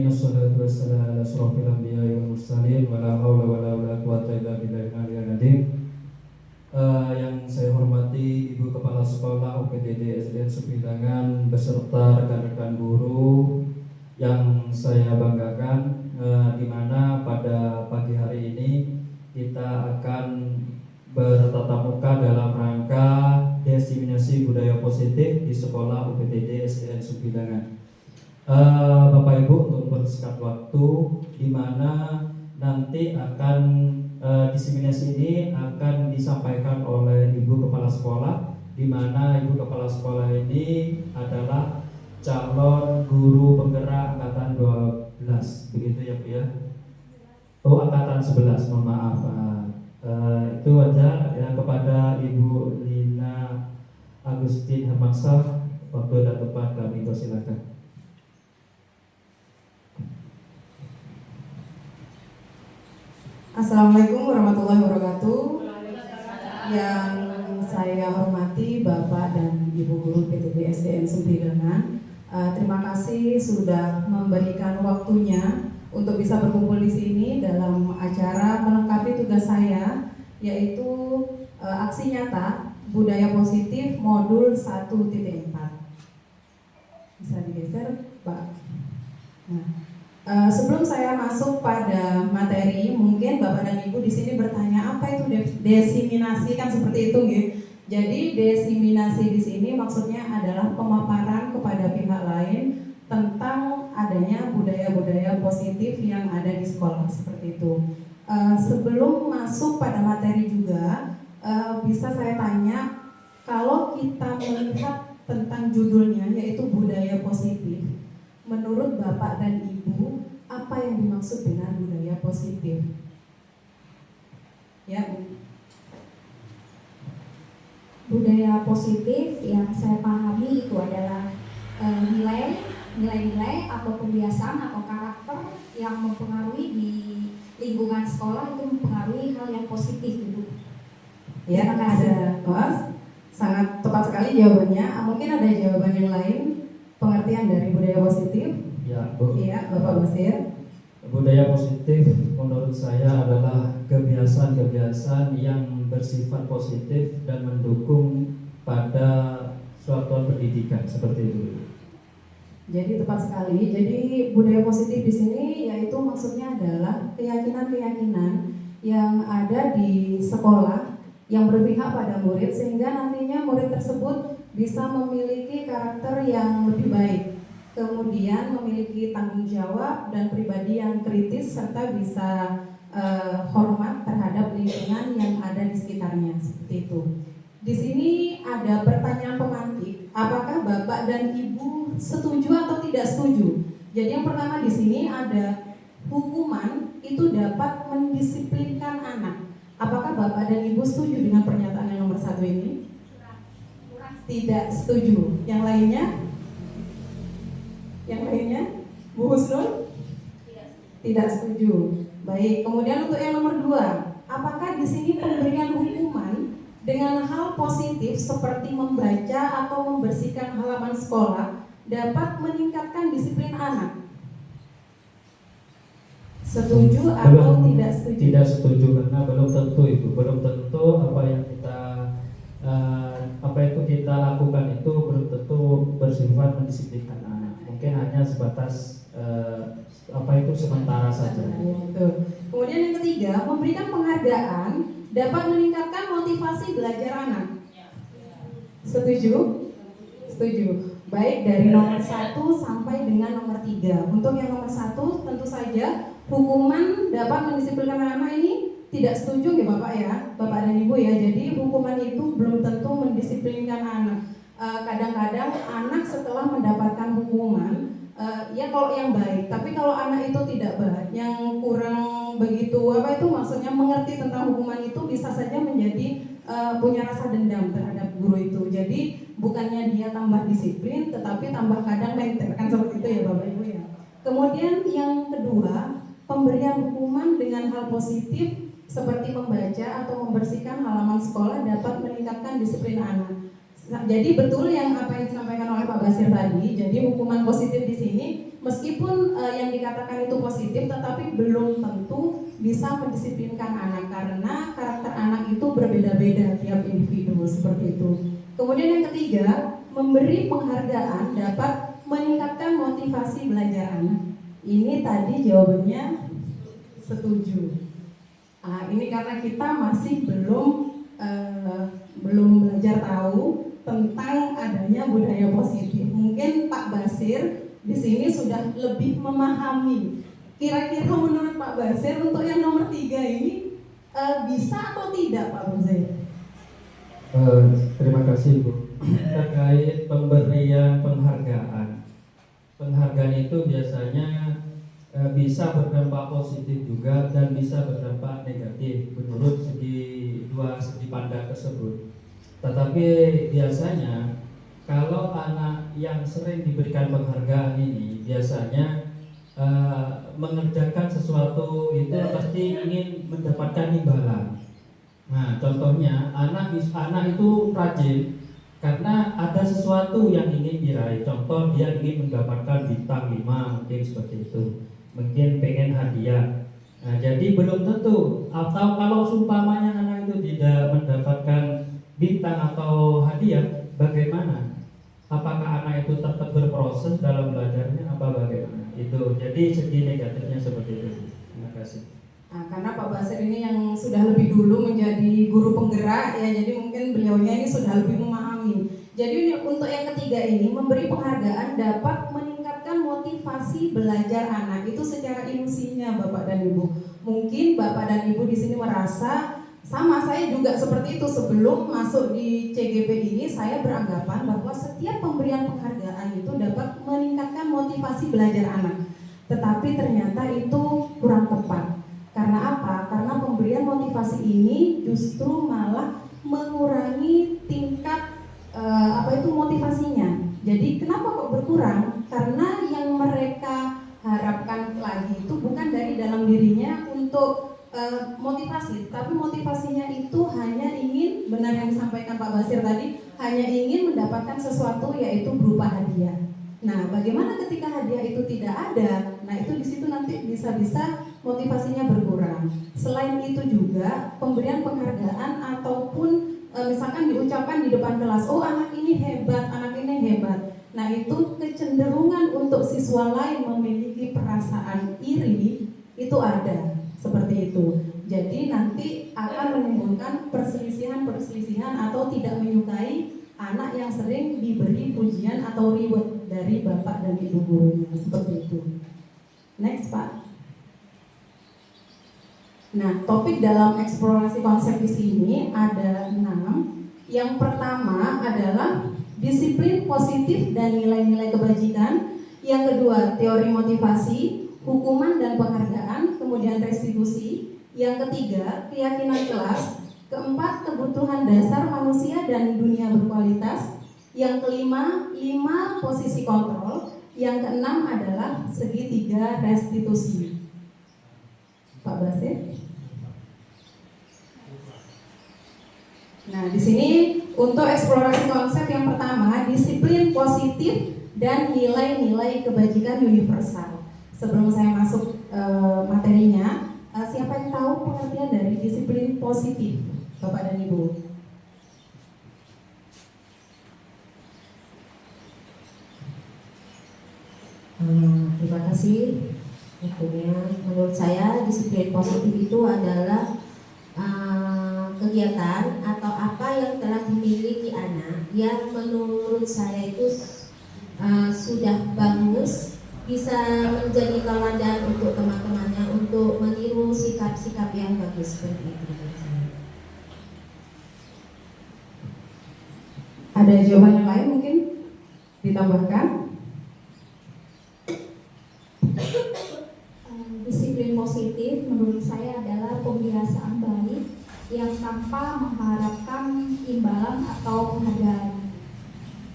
alamin, wassalatu wassalamu ala asyrofil anbiya'i wal mursalin, wala haula wala quwwata illa billahil aliyyil azim. Yang saya hormati Ibu Kepala Sekolah UPTD SDN Sembilangan beserta rekan-rekan guru yang saya banggakan, di mana pada pagi hari ini kita akan bertatap muka dalam rangka diseminasi budaya positif di sekolah UPTD SDN Sembilangan. Bapak Ibu, untuk mempersingkat waktu, di mana nanti akan diseminasi ini akan disampaikan oleh Ibu Kepala Sekolah, di mana Ibu Kepala Sekolah ini adalah calon guru penggerak angkatan 12, begitu ya Bu ya? Oh, angkatan 11, mohon maaf. Itu aja ya. Kepada Ibu Lina Agustin Hermansah, waktu dan tempat kami persilakan. Assalamualaikum warahmatullahi wabarakatuh. Yang saya hormati Bapak dan Ibu Guru PTD SDN Sembilangan, terima kasih sudah memberikan waktunya untuk bisa berkumpul di sini dalam acara melengkapi tugas saya, yaitu aksi nyata budaya positif modul 1.4. Bisa digeser, Pak. Sebelum saya masuk pada materi, mungkin Bapak dan Ibu di sini bertanya apa itu desiminasi, kan seperti itu, gitu. Jadi desiminasi di sini maksudnya adalah pemaparan kepada pihak lain tentang adanya budaya-budaya positif yang ada di sekolah, seperti itu. Sebelum masuk pada materi juga, bisa saya tanya, kalau kita melihat tentang judulnya yaitu budaya positif, menurut Bapak dan Ibu, apa yang dimaksud dengan budaya positif? Ya, budaya positif yang saya pahami itu adalah nilai-nilai atau kebiasaan atau karakter yang mempengaruhi di lingkungan sekolah, itu mempengaruhi hal yang positif gitu. Ya, ada, sangat tepat sekali jawabannya. Mungkin ada jawaban yang lain, pengertian dari budaya positif? Ya, Bu. Iya, Bapak Basir. Budaya positif menurut saya adalah kebiasaan-kebiasaan yang bersifat positif dan mendukung pada suatu pendidikan, seperti itu. Jadi tepat sekali. Jadi budaya positif di sini yaitu maksudnya adalah keyakinan-keyakinan yang ada di sekolah yang berpihak pada murid, sehingga nantinya murid tersebut bisa memiliki karakter yang lebih baik, kemudian memiliki tanggung jawab dan pribadi yang kritis, serta bisa hormat terhadap lingkungan yang ada di sekitarnya, seperti itu. Di sini ada pertanyaan pemantik, apakah Bapak dan Ibu setuju atau tidak setuju? Jadi yang pertama di sini ada hukuman itu dapat mendisiplinkan anak. Apakah Bapak dan Ibu setuju dengan pernyataan yang nomor 1 ini? Tidak setuju. Yang lainnya? Yang lainnya? Bu Husnul? Tidak setuju. Baik, kemudian untuk yang nomor 2, apakah di sini pemberian hukuman dengan hal positif seperti membaca atau membersihkan halaman sekolah dapat meningkatkan disiplin anak? Setuju atau tidak setuju? Tidak setuju, karena belum tentu itu, belum tentu apa itu kita lakukan itu belum tentu bersifat mendisiplinkan anak. Mungkin hanya sebatas sementara saja. Kemudian yang ketiga, memberikan penghargaan dapat meningkatkan motivasi belajar anak. Setuju? Setuju. Baik, dari nomor 1 sampai dengan nomor 3. Untuk yang nomor 1 tentu saja hukuman dapat mendisiplinkan anak ini tidak setuju ya Bapak ya, Bapak dan Ibu ya. Jadi hukuman itu belum tentu mendisiplinkan anak. Kadang-kadang anak setelah mendapatkan hukuman, ya kalau yang baik, tapi kalau anak itu tidak baik, yang kurang begitu maksudnya mengerti tentang hukuman itu, bisa saja menjadi punya rasa dendam terhadap guru itu. Jadi bukannya dia tambah disiplin, tetapi tambah kadang menter, kan seperti itu ya Bapak Ibu ya. Kemudian yang kedua, pemberian hukuman dengan hal positif seperti membaca atau membersihkan halaman sekolah dapat meningkatkan disiplin anak. Jadi betul yang apa yang disampaikan oleh Pak Basir tadi. Jadi hukuman positif di sini meskipun yang dikatakan itu positif, tetapi belum tentu bisa mendisiplinkan anak karena karakter anak itu berbeda-beda tiap individu seperti itu. Kemudian yang ketiga, memberi penghargaan dapat meningkatkan motivasi belajar anak. Ini tadi jawabannya setuju. Ini karena kita masih belum belajar tahu tentang adanya budaya positif. Mungkin Pak Basir di sini sudah lebih memahami. Kira-kira menurut Pak Basir untuk yang nomor 3 ini bisa atau tidak Pak Basir? Terima kasih Bu. Terkait pemberian penghargaan. Penghargaan itu biasanya bisa berdampak positif juga dan bisa berdampak negatif menurut dua segi pandang tersebut. Tetapi biasanya kalau anak yang sering diberikan penghargaan ini biasanya mengerjakan sesuatu itu pasti ingin mendapatkan imbalan. Nah, contohnya anak itu rajin karena ada sesuatu yang ingin diraih. Contoh dia ingin mendapatkan bintang 5 mungkin seperti itu. Mungkin pengen hadiah. Nah, jadi belum tentu atau kalau seumpamanya anak itu tidak mendapatkan bintang atau hadiah, bagaimana? Apakah anak itu tetap berproses dalam belajarnya apa bagaimana? Itu jadi segi negatifnya seperti itu. Terima kasih. Karena Pak Basir ini yang sudah lebih dulu menjadi guru penggerak ya, jadi mungkin beliaunya ini sudah lebih memahami. Jadi untuk yang ketiga ini memberi penghargaan dapat meningkatkan motivasi belajar anak itu secara ilusinya Bapak dan Ibu. Mungkin Bapak dan Ibu di sini merasa sama, saya juga seperti itu. Sebelum masuk di CGP ini saya beranggapan bahwa setiap pemberian penghargaan itu dapat meningkatkan motivasi belajar anak. Tetapi ternyata itu kurang tepat. Karena apa? Karena pemberian motivasi ini justru malah mengurangi tingkat motivasinya. Jadi kenapa kok berkurang? Karena yang mereka harapkan lagi itu bukan dari dalam dirinya untuk motivasi, tapi motivasinya itu hanya ingin, benar yang disampaikan Pak Basir tadi, hanya ingin mendapatkan sesuatu yaitu berupa hadiah. Nah, bagaimana ketika hadiah itu tidak ada? Nah, itu di situ nanti bisa-bisa motivasinya berkurang. Selain itu juga pemberian penghargaan ataupun misalkan diucapkan di depan kelas, oh anak ini hebat, anak ini hebat. Nah, itu kecenderungan untuk siswa lain memiliki perasaan iri itu ada, seperti itu. Jadi nanti akan menimbulkan perselisihan atau tidak menyukai anak yang sering diberi pujian atau reward dari bapak dan ibu gurunya, seperti itu. Next Pak. Nah, topik dalam eksplorasi konsep di sini ada 6. Yang pertama adalah disiplin positif dan nilai-nilai kebajikan. Yang kedua, teori motivasi, hukuman dan penghargaan, kemudian restitusi. Yang ketiga, keyakinan kelas. Keempat, kebutuhan dasar manusia dan dunia berkualitas. Yang kelima, 5 posisi kontrol. Yang keenam adalah segitiga restitusi. Pak Basir. Nah, di sini untuk eksplorasi konsep yang pertama, disiplin positif dan nilai-nilai kebajikan universal. Sebelum saya masuk materinya, siapa yang tahu pengertian dari disiplin positif, Bapak dan Ibu? Terima kasih. Menurut saya disiplin positif itu adalah kegiatan atau apa yang telah dimiliki anak yang menurut saya itu sudah bagus, bisa menjadi teladan untuk teman-temannya untuk meniru sikap-sikap yang bagus seperti itu. Ada jawaban yang lain mungkin ditambahkan? Disiplin positif menurut saya adalah pembiasaan baik yang tanpa mengharapkan imbalan atau penghargaan.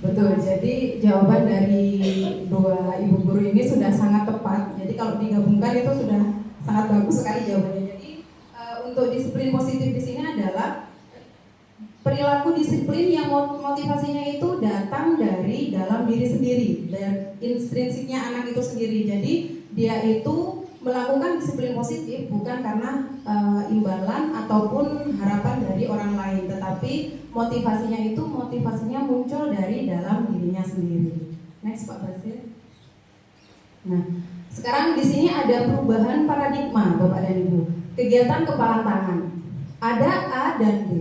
Betul, jadi jawaban dari dua ibu guru ini sudah sangat tepat. Jadi kalau digabungkan itu sudah sangat bagus sekali jawabannya. Jadi untuk disiplin positif di sini adalah Perilaku disiplin yang motivasinya itu datang dari dalam diri sendiri, dan intrinsiknya anak itu sendiri. Jadi dia itu melakukan disiplin positif bukan karena imbalan ataupun harapan dari orang lain, tetapi motivasinya muncul dari dalam dirinya sendiri. Next Pak Basir. Nah, sekarang di sini ada perubahan paradigma Bapak dan Ibu. Kegiatan kepalan tangan. Ada A dan B,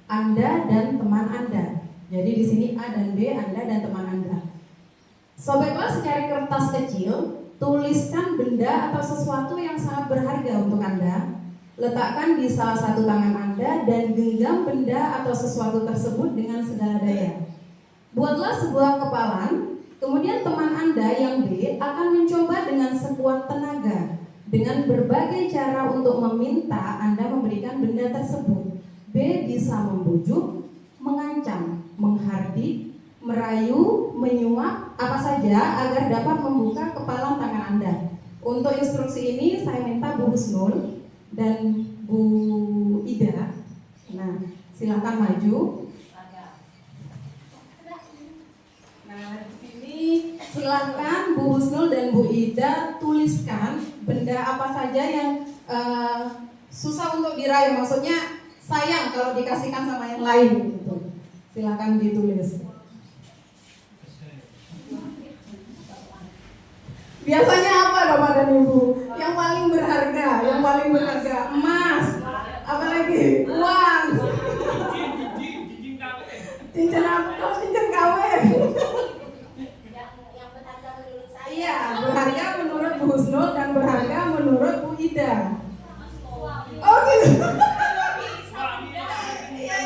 Anda dan teman Anda. Jadi di sini A dan B, Anda dan teman Anda. Sobat kelas cari kertas kecil, tuliskan benda atau sesuatu yang sangat berharga untuk Anda. Letakkan di salah satu tangan Anda dan genggam benda atau sesuatu tersebut dengan segala daya. Buatlah sebuah kepalan, kemudian teman Anda yang B akan mencoba dengan sekuat tenaga. Dengan berbagai cara untuk meminta Anda memberikan benda tersebut. B bisa membujuk, mengancam, menghardik, merayu, menyuap, apa saja agar dapat membuka kepalan tangan Anda. Untuk instruksi ini saya minta Bu Husnul dan Bu Ida. Nah, silakan maju. Nah, di sini silakan Bu Husnul dan Bu Ida tuliskan benda apa saja yang susah untuk dirayu. Maksudnya sayang kalau dikasihkan sama yang lain gitu. Silakan ditulis. Biasanya apa Bapak dan Ibu? Yang paling berharga, emas, apalagi uang, cincin apa? Oh, cincin kawin. Yang berharga menurut saya. Iya, berharga menurut Bu Husnul dan berharga menurut Bu Ida. Oh gitu. Iya,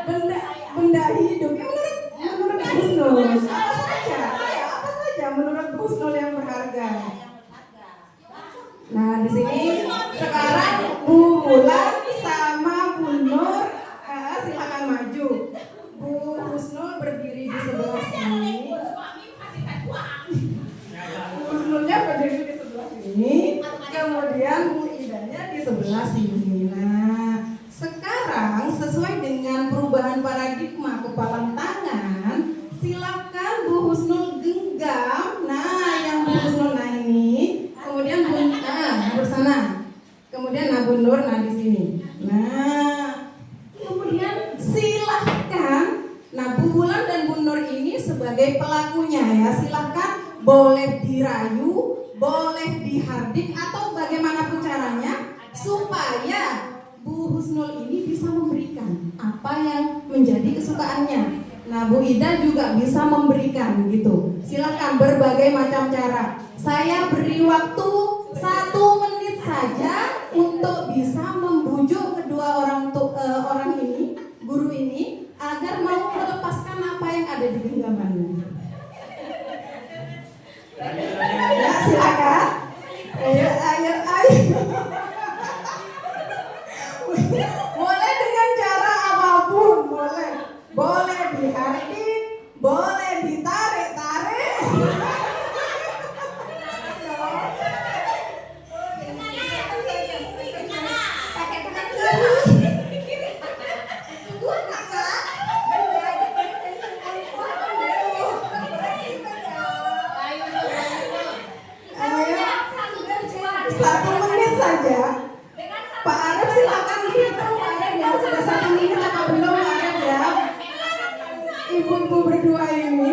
betul. Benda hidup. Ya, menurut Bu Husnul. Apa saja menurut Bu Husnul yang berharga. Nah, di sini sekarang Bu Mulan sama Bu Nur silakan maju. Bu Husnul berdiri di sebelah sini. Bu Husnulnya berdiri di sebelah sini. Kemudian Bu Idanya di sebelah sini. Nah, sekarang sesuai dengan perubahan paradigma kepalan tangan, silakan Bu Husnul genggam. Nah, yang Bu Husnul ini, kemudian Bu bersana. Kemudian Bu Nur di sini. Nah, kemudian silahkan. Nah, Bu Wulan dan Bu Nur ini sebagai pelakunya ya, silahkan boleh dirayu, boleh dihardik atau bagaimanapun caranya supaya Bu Husnul ini bisa memberikan apa yang menjadi kesukaannya. Nah, Bu Ida juga bisa memberikan gitu. Silakan berbagai macam cara. Saya beri waktu 1 menit saja untuk bisa membujuk kedua orang ini, guru ini, agar mau melepaskan apa yang ada di genggamannya. Ya, silakan. Ayo. Boleh dengan cara apapun, boleh dihardik, boleh ditarik-tarik. Satu menit saja. Pak Arif silakan dihitung. Ada ya, sudah 1 menit apa belum Arif ya? Ibu-ibu berdua ini.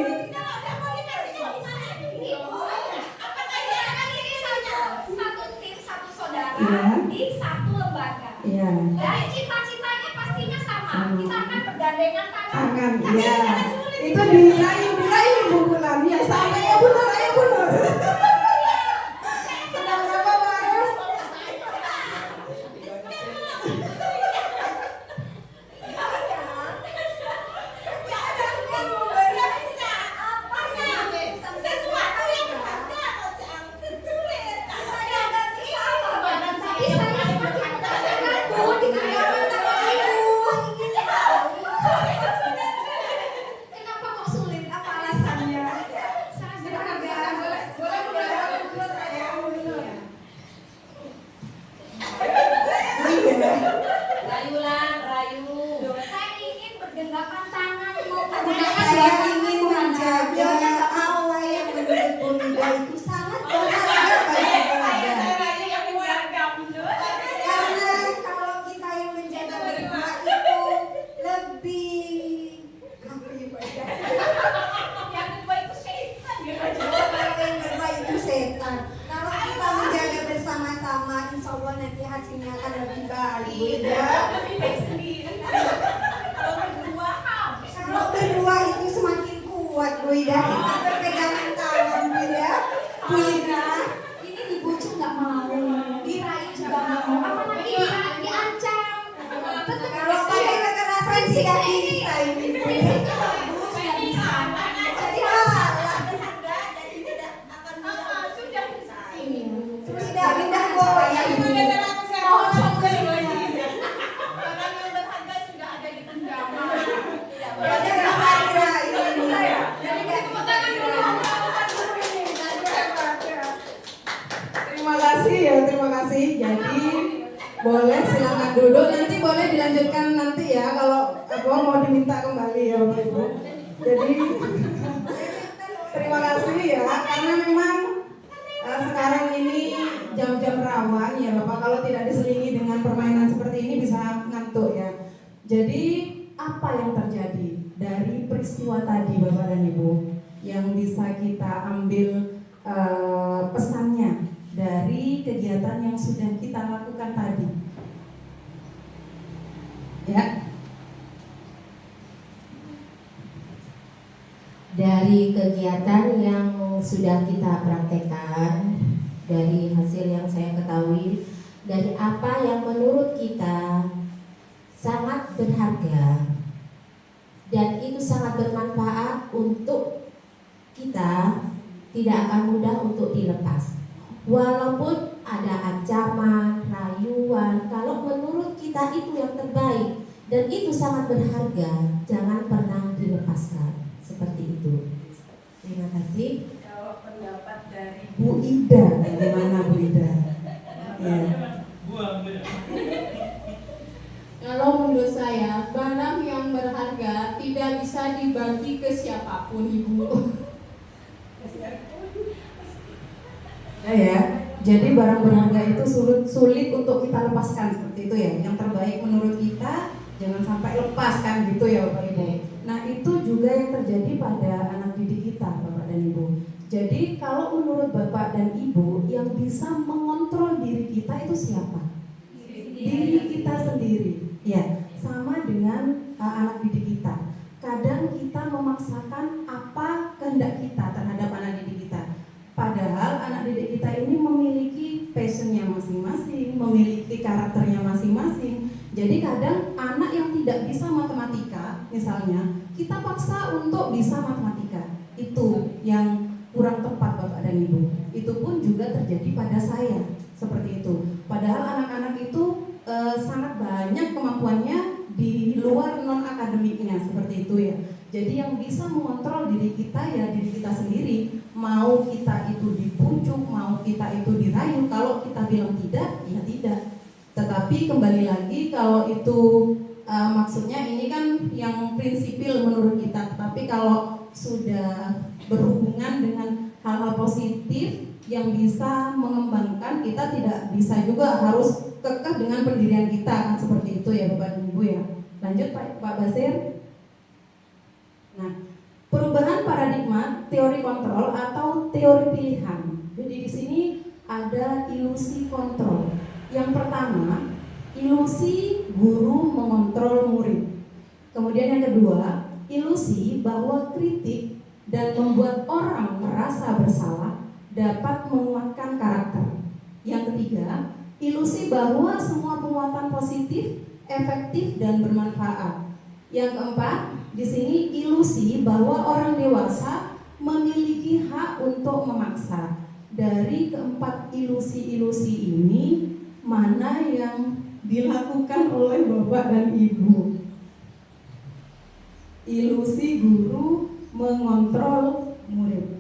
Di satu lembaga. Iya. Dan cita-citanya pastinya sama. Kita akan bergandengan tangan. Iya. Itu dirayu Bu Bulan. Ya, sama ya Bu Nur, ayo Bu Nur. Sudah berapa Pak Arif? Sesuatu yang berharga. Tapi saya semakin penasaran Bu di karyawan Kenapa kok sulit? Apa setan. Kalau kita menjaga bersama-sama, insya Allah nanti hasilnya akan lebih baik. Ya. Kalau berdua itu semakin kuat, Bu Ida. Kita berpegangan tangan, Bu Ida. Bu Ida. Ini dibujuk nggak mau, diraih juga nggak mau, apa nanti diancam. Kalau pakai kekerasan sih nggak bisa ini. Prinsip itu bagus, nggak bisa. Jadi salah. Tidak pindah goyang. Mohon solusinya. Ada rasa ini. Terima kasih ya, terima kasih. Jadi boleh silakan duduk, nanti boleh dilanjutkan nanti ya kalau mau diminta kembali ya Bapak Ibu. Jadi terima kasih ya, karena memang sekarang ini jam-jam rawan ya Bapak, kalau tidak diselingi dengan permainan seperti ini bisa ngantuk ya. Jadi apa yang terjadi dari peristiwa tadi Bapak dan Ibu yang bisa kita ambil pesannya dari kegiatan yang sudah kita lakukan tadi? Ya. Dari kegiatan yang sudah kita praktekkan, dari hasil yang saya ketahui, dari apa yang menurut kita sangat berharga dan itu sangat bermanfaat untuk kita, tidak akan mudah untuk dilepas. Walaupun ada ancaman, rayuan, kalau menurut kita itu yang terbaik dan itu sangat berharga, jangan pernah dilepaskan. Seperti itu. Terima kasih. Kalau pendapat dari Bu Ida, bagaimana Bu Ida? Ya. Kalau menurut saya, barang yang berharga tidak bisa dibagi ke siapapun, Ibu. Ya, jadi barang berharga itu sulit untuk kita lepaskan seperti itu ya. Yang terbaik menurut kita jangan sampai lepaskan gitu ya Bapak Ibu. Nah itu juga yang terjadi pada anak didik kita Bapak dan Ibu. Jadi kalau menurut Bapak dan Ibu yang bisa mengontrol diri kita itu siapa? Diri kita sendiri. Ya, sama dengan anak didik kita. Kadang kita memaksakan apa kehendak kita terhadap anak didik kita. Padahal anak didik kita ini memiliki passionnya masing-masing, memiliki karakternya masing-masing. Jadi kadang anak yang tidak bisa matematika, misalnya, kita paksa untuk bisa matematika. Itu yang kurang tepat Bapak dan Ibu. Itu pun juga terjadi pada saya, seperti itu. Padahal anak-anak itu sangat banyak kemampuannya di luar non-akademiknya, seperti itu ya. Jadi yang bisa mengontrol diri kita ya diri kita sendiri. Mau kita itu dipucuk, mau kita itu dirayu, kalau kita bilang tidak, ya tidak. Tetapi kembali lagi kalau itu maksudnya ini kan yang prinsipil menurut kita. Tapi kalau sudah berhubungan dengan hal-hal positif yang bisa mengembangkan, kita tidak bisa juga harus kekeh dengan pendirian kita, kan seperti itu ya Bapak dan Ibu ya. Lanjut Pak Basir. Nah, perubahan paradigma teori kontrol atau teori pilihan. Jadi di sini ada ilusi kontrol. Yang pertama, ilusi guru mengontrol murid. Kemudian yang kedua, ilusi bahwa kritik dan membuat orang merasa bersalah dapat menguatkan karakter. Yang ketiga, ilusi bahwa semua penguatan positif, efektif dan bermanfaat. Yang keempat, di sini ilusi bahwa orang dewasa memiliki hak untuk memaksa. Dari keempat ilusi-ilusi ini, mana yang dilakukan oleh Bapak dan Ibu? Ilusi guru mengontrol murid.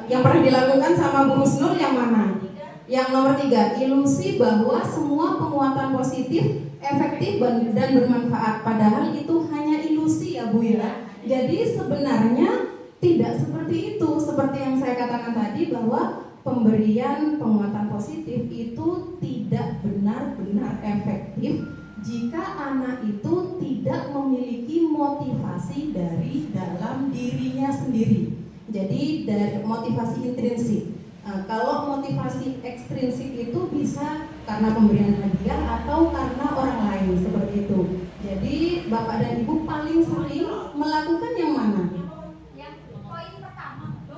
Yang pernah dilakukan sama Bu Husnul yang mana? Yang nomor 3, ilusi bahwa semua penguatan positif, efektif dan bermanfaat. Padahal itu hanya ilusi ya Bu ya. Jadi sebenarnya tidak seperti itu. Seperti yang saya katakan tadi bahwa pemberian penguatan positif itu tidak benar-benar efektif jika anak itu tidak memiliki motivasi dari dalam dirinya sendiri. Jadi dari motivasi intrinsik. Kalau motivasi ekstrinsik itu bisa karena pemberian hadiah atau karena orang lain, seperti itu. Jadi Bapak dan Ibu paling sering melakukan yang mana?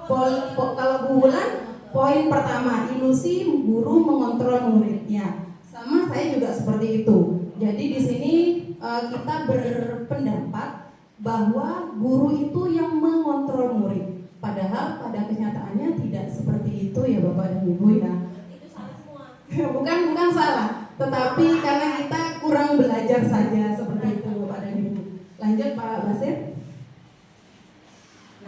Kalau Bu Wulan, poin pertama, ilusi guru mengontrol muridnya. Sama saya juga seperti itu. Jadi di sini kita berpendapat bahwa guru itu yang mengontrol murid. Padahal pada kenyataannya tidak seperti itu ya Bapak dan Ibu ya. Itu salah semua. bukan salah, tetapi karena kita kurang belajar saja seperti itu Bapak dan Ibu. Lanjut Pak Basir.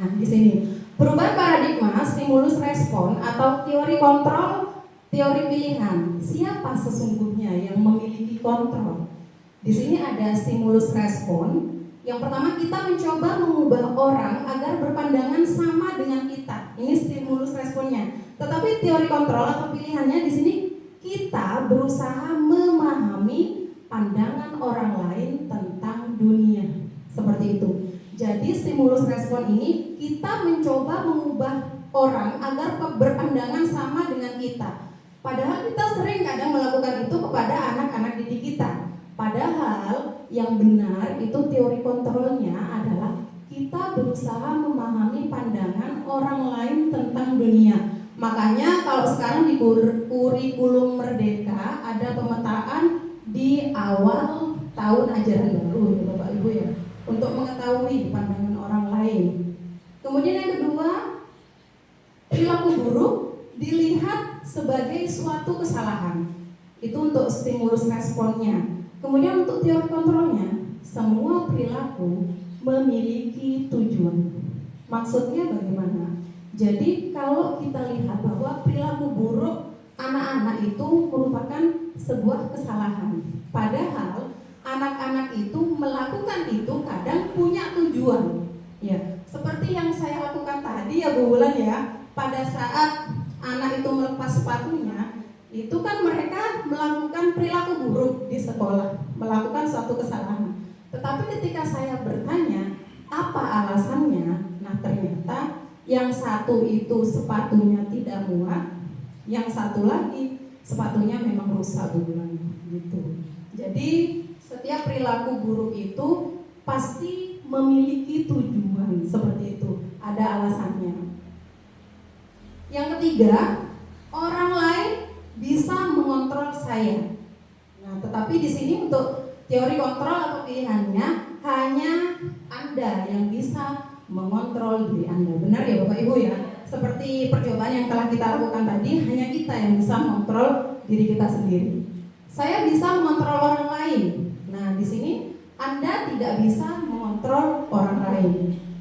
Nah di sini perubahan paradigma, stimulus respon atau teori kontrol, teori pilihan. Siapa sesungguhnya yang memiliki kontrol? Di sini ada stimulus respon. Yang pertama, kita mencoba mengubah orang agar berpandangan sama dengan kita. Ini stimulus responnya. Tetapi teori kontrol atau pilihannya di sini kita berusaha memahami pandangan orang lain tentang dunia. Seperti itu. Jadi stimulus respon ini kita mencoba mengubah orang agar berpandangan sama dengan kita. Padahal kita sering kadang melakukan itu kepada anak-anak didik kita. Padahal yang benar itu teori kontrolnya adalah kita berusaha memahami pandangan orang lain tentang dunia. Makanya kalau sekarang di kurikulum Merdeka ada pemetaan di awal tahun ajaran baru ya Bapak Ibu ya, untuk mengetahui pandangan orang lain. Kemudian yang kedua, perilaku buruk dilihat sebagai suatu kesalahan. Itu untuk stimulus responnya. Kemudian untuk teori kontrolnya, semua perilaku memiliki tujuan. Maksudnya bagaimana? Jadi kalau kita lihat bahwa perilaku buruk anak-anak itu merupakan sebuah kesalahan. Padahal anak-anak itu melakukan itu kadang punya tujuan. Ya, seperti yang saya lakukan tadi ya Bu Wulan ya. Pada saat anak itu melepas sepatunya, itu kan mereka melakukan perilaku buruk di sekolah, melakukan suatu kesalahan. Tetapi ketika saya bertanya, apa alasannya? Nah ternyata yang satu itu sepatunya tidak muat, yang satu lagi sepatunya memang rusak bulan gitu. Jadi setiap perilaku buruk itu pasti memiliki tujuan, seperti itu, ada alasannya. Yang ketiga, orang lain bisa mengontrol saya. Nah, tetapi di sini untuk teori kontrol atau pilihannya hanya Anda yang bisa mengontrol diri Anda. Benar ya Bapak Ibu ya? Seperti percobaan yang telah kita lakukan tadi, hanya kita yang bisa mengontrol diri kita sendiri. Saya bisa mengontrol orang lain. Nah, di sini Anda tidak bisa mengontrol orang lain.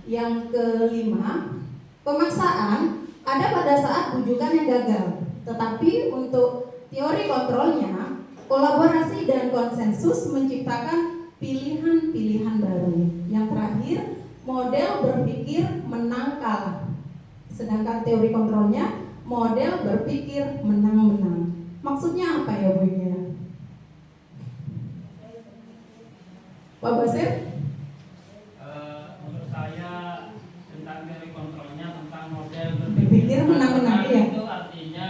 Yang kelima, pemaksaan ada pada saat bujukan yang gagal. Tetapi untuk teori kontrolnya, kolaborasi dan konsensus menciptakan pilihan-pilihan baru. Yang terakhir, model berpikir menang kalah. Sedangkan teori kontrolnya, model berpikir menang-menang. Maksudnya apa ya Bu ya? Pak Basir? Menurut saya tentang teori kontrolnya, tentang model Berpikir menang-menang ya. Itu artinya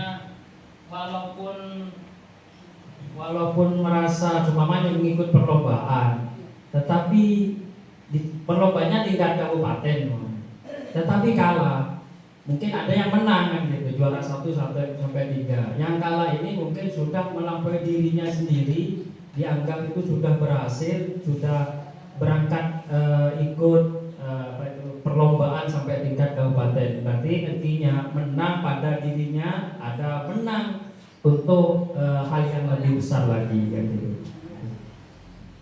walaupun merasa umpamanya mengikut perlombaan, tetapi di perlombaannya tingkat kabupaten, tetapi kalah. Mungkin ada yang menang kan gitu, juara 1 sampai 3. Yang kalah ini mungkin sudah melampaui dirinya sendiri, dianggap itu sudah berhasil, sudah berangkat ikut perlombaan sampai tingkat kabupaten. Berarti intinya menang pada dirinya, ada menang untuk hal yang lebih besar lagi kan gitu.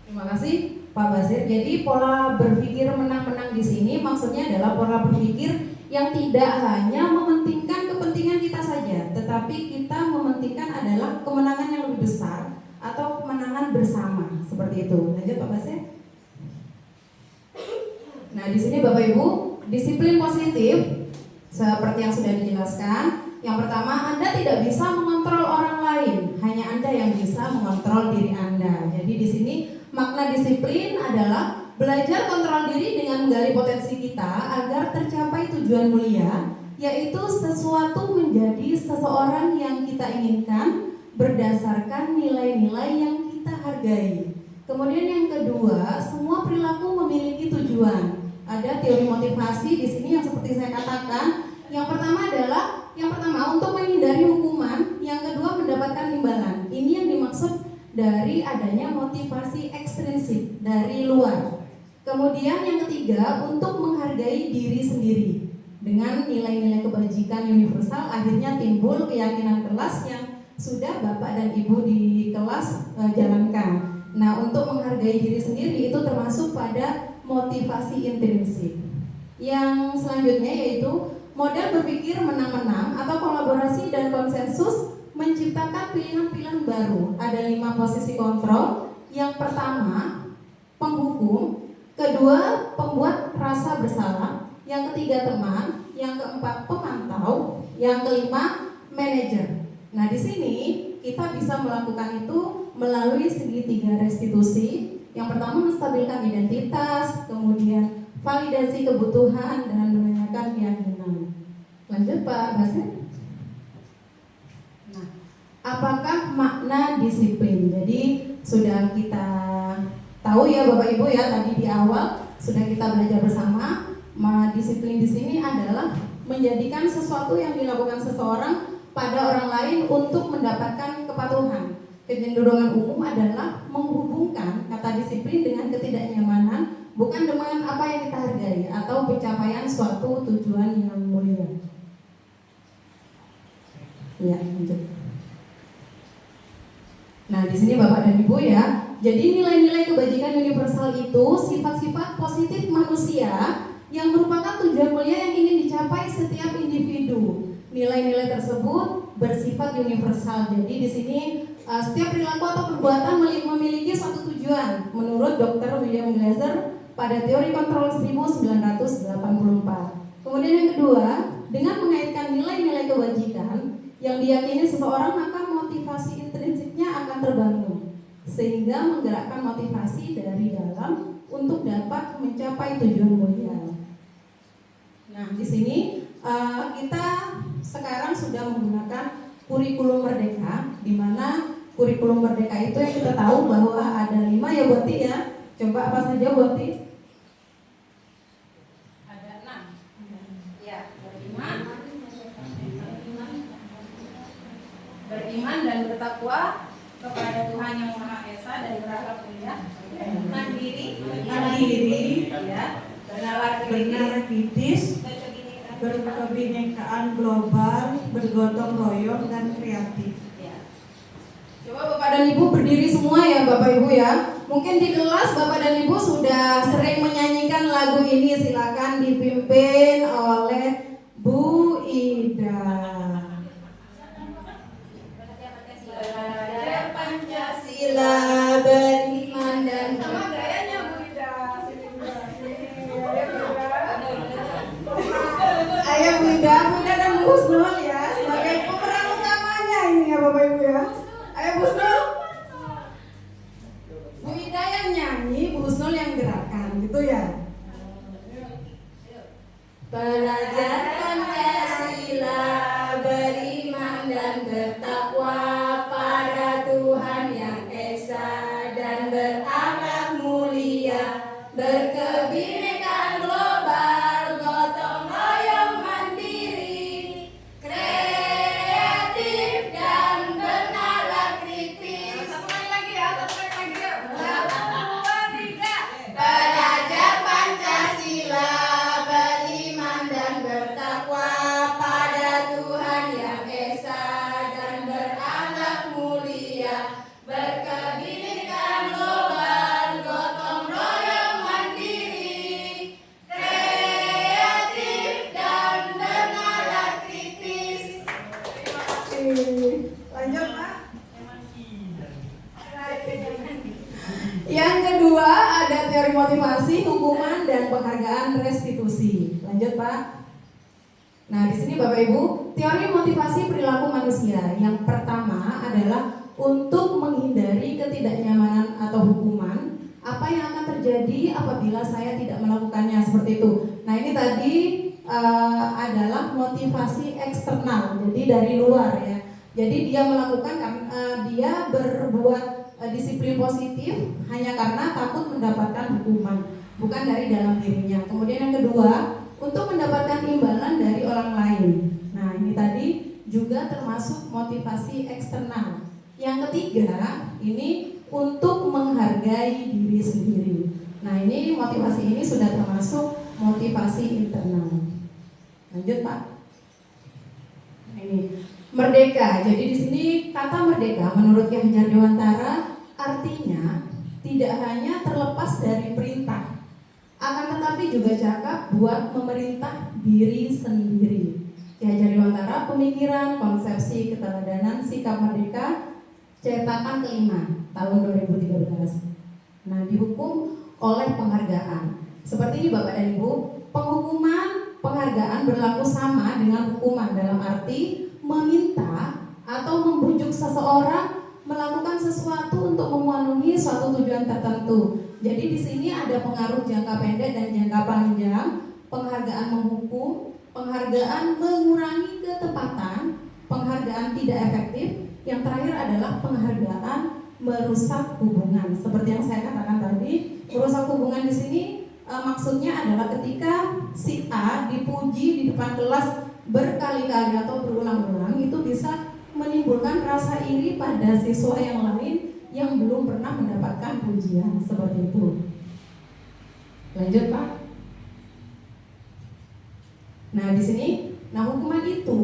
Terima kasih Pak Basir. Jadi pola berpikir menang-menang di sini maksudnya adalah pola berpikir yang tidak hanya mementingkan kepentingan kita saja, tetapi kita mementingkan adalah kemenangan yang lebih besar atau kemenangan bersama, seperti itu. Lanjut Pak Basir. Nah di sini Bapak Ibu, disiplin positif seperti yang sudah dijelaskan. Yang pertama, Anda tidak bisa mengontrol orang lain, hanya Anda yang bisa mengontrol diri Anda. Jadi Jadi di sini makna disiplin adalah belajar kontrol diri dengan menggali potensi kita agar tercapai tujuan mulia, yaitu sesuatu menjadi seseorang yang kita inginkan berdasarkan nilai-nilai yang kita hargai. Kemudian yang kedua, semua perilaku memiliki tujuan. Ada teori motivasi di sini yang seperti saya katakan. Yang pertama untuk menghindari hukuman, yang kedua mendapatkan imbalan. Ini yang dimaksud dari adanya motivasi ekstrinsik dari luar. Kemudian yang ketiga, untuk menghargai diri sendiri. Dengan nilai-nilai kebajikan universal, akhirnya timbul keyakinan kelas yang sudah Bapak dan Ibu di kelas jalankan. Nah, untuk menghargai diri sendiri itu termasuk pada motivasi intrinsik. Yang selanjutnya yaitu model berpikir menang-menang atau kolaborasi dan konsensus menciptakan pilihan-pilihan baru. Ada 5 posisi kontrol. Yang pertama, penghukum. Kedua, pembuat rasa bersalah. Yang ketiga, teman. Yang keempat, pemantau. Yang kelima, manajer. Nah, di sini kita bisa melakukan itu melalui segitiga restitusi. Yang pertama, menstabilkan identitas, kemudian validasi kebutuhan, dan menanyakan keyakinan. Lanjut Pak Basir. Nah, apakah makna disiplin? Jadi sudah kita tahu ya Bapak Ibu ya, tadi di awal sudah kita belajar bersama. Disiplin di sini adalah menjadikan sesuatu yang dilakukan seseorang pada orang lain untuk mendapatkan kepatuhan. Kecenderungan umum adalah menghubungkan kata disiplin dengan ketidaknyamanan, bukan dengan apa yang kita hargai atau pencapaian suatu tujuan yang mulia. Ya, lanjut. Nah, di sini Bapak dan Ibu ya. Jadi nilai-nilai kebajikan universal itu sifat-sifat positif manusia yang merupakan tujuan mulia yang ingin dicapai setiap individu. Nilai-nilai tersebut bersifat universal. Jadi di sini setiap perilaku atau perbuatan memiliki suatu tujuan menurut Dr. William Glasser pada teori kontrol 1984. Kemudian yang kedua, dengan mengaitkan nilai-nilai kebajikan yang diyakini seseorang, maka motivasi intrinsiknya akan terbangun sehingga menggerakkan motivasi dari dalam untuk dapat mencapai tujuan mulia. Nah, di sini kita sekarang sudah menggunakan kurikulum merdeka, di mana kurikulum merdeka itu yang kita tahu bahwa ada 5 ya Buati ya. Coba apa saja Buati? Ada 6. Ya, beriman dan bertakwa kepada Tuhan yang Maha Esa dan berakhlak mulia, mandiri, ya, bernalar kritis, berkebinekaan global, bergotong royong dan kreatif. ya. Coba Bapak dan Ibu berdiri semua ya Bapak Ibu ya. Mungkin di kelas Bapak dan Ibu sudah sering menyanyikan lagu ini. Silakan dipimpin oleh Bu Ida. Belajar Pancasila, beriman dan sama gayanya Bu Ida. Ayo Bu Ida dan Bu Husnul ya sebagai pemeran utamanya ini ya Bapak Ibu ya. Ayo Bu Husnul. Bu Ida yang nyanyi, Bu Husnul yang gerakan gitu ya. Belajar Pancasila, beriman dan bertakwa pada Tuhan yang Esa dan berakhlak mulia, berkebinekaan global, gotong royong mandiri, kreatif dan bernalar kritis. Satu lagi ya. 1, 2, 3. Belajar Pancasila, beriman dan bertakwa pada Tuhan yang Esa dan berakhlak mulia, berkebinekaan global, gotong royong mandiri, kreatif dan bernalar kritis. Terima kasih. Lanjut Pak. Yang kedua ada teori motivasi, hukuman dan penghargaan restitusi. Lanjut Pak. Nah di sini Bapak Ibu, teori motivasi perilaku manusia. Yang pertama adalah untuk menghindari ketidaknyamanan atau hukuman. Apa yang akan terjadi apabila saya tidak melakukannya, seperti itu. Nah, ini tadi adalah motivasi eksternal, jadi dari luar ya. Jadi dia melakukan, dia berbuat disiplin positif hanya karena takut mendapatkan hukuman, bukan dari dalam dirinya. Kemudian yang kedua, untuk mendapatkan imbalan dari orang lain. Nah, ini tadi juga termasuk motivasi eksternal. Yang ketiga, ini untuk menghargai diri sendiri. Nah, ini motivasi ini sudah termasuk motivasi internal. Lanjut, Pak. Nah, ini merdeka. Jadi di sini kata merdeka menurut Ki Hajar Dewantara artinya tidak hanya terlepas dari perintah, akan tetapi juga cakap buat memerintah diri sendiri. Ki Hajar Dewantara, Pemikiran, Konsepsi, Keteladanan, Sikap Merdeka, cetakan kelima tahun 2013. Nah, dihukum oleh penghargaan. Seperti ini Bapak dan Ibu, penghukuman penghargaan berlaku sama dengan hukuman dalam arti meminta atau membujuk seseorang melakukan sesuatu untuk memenuhi suatu tujuan tertentu. Jadi di sini ada pengaruh jangka pendek dan jangka panjang. Penghargaan menghukum, penghargaan mengurangi ketepatan, penghargaan tidak efektif. Yang terakhir adalah penghargaan merusak hubungan. Seperti yang saya katakan tadi, merusak hubungan di sini maksudnya adalah ketika si A dipuji di depan kelas berkali-kali atau berulang-ulang, itu bisa menimbulkan rasa iri pada siswa yang lain yang belum pernah mendapatkan pujian, seperti itu. Lanjut, Pak. Nah, di sini, hukuman itu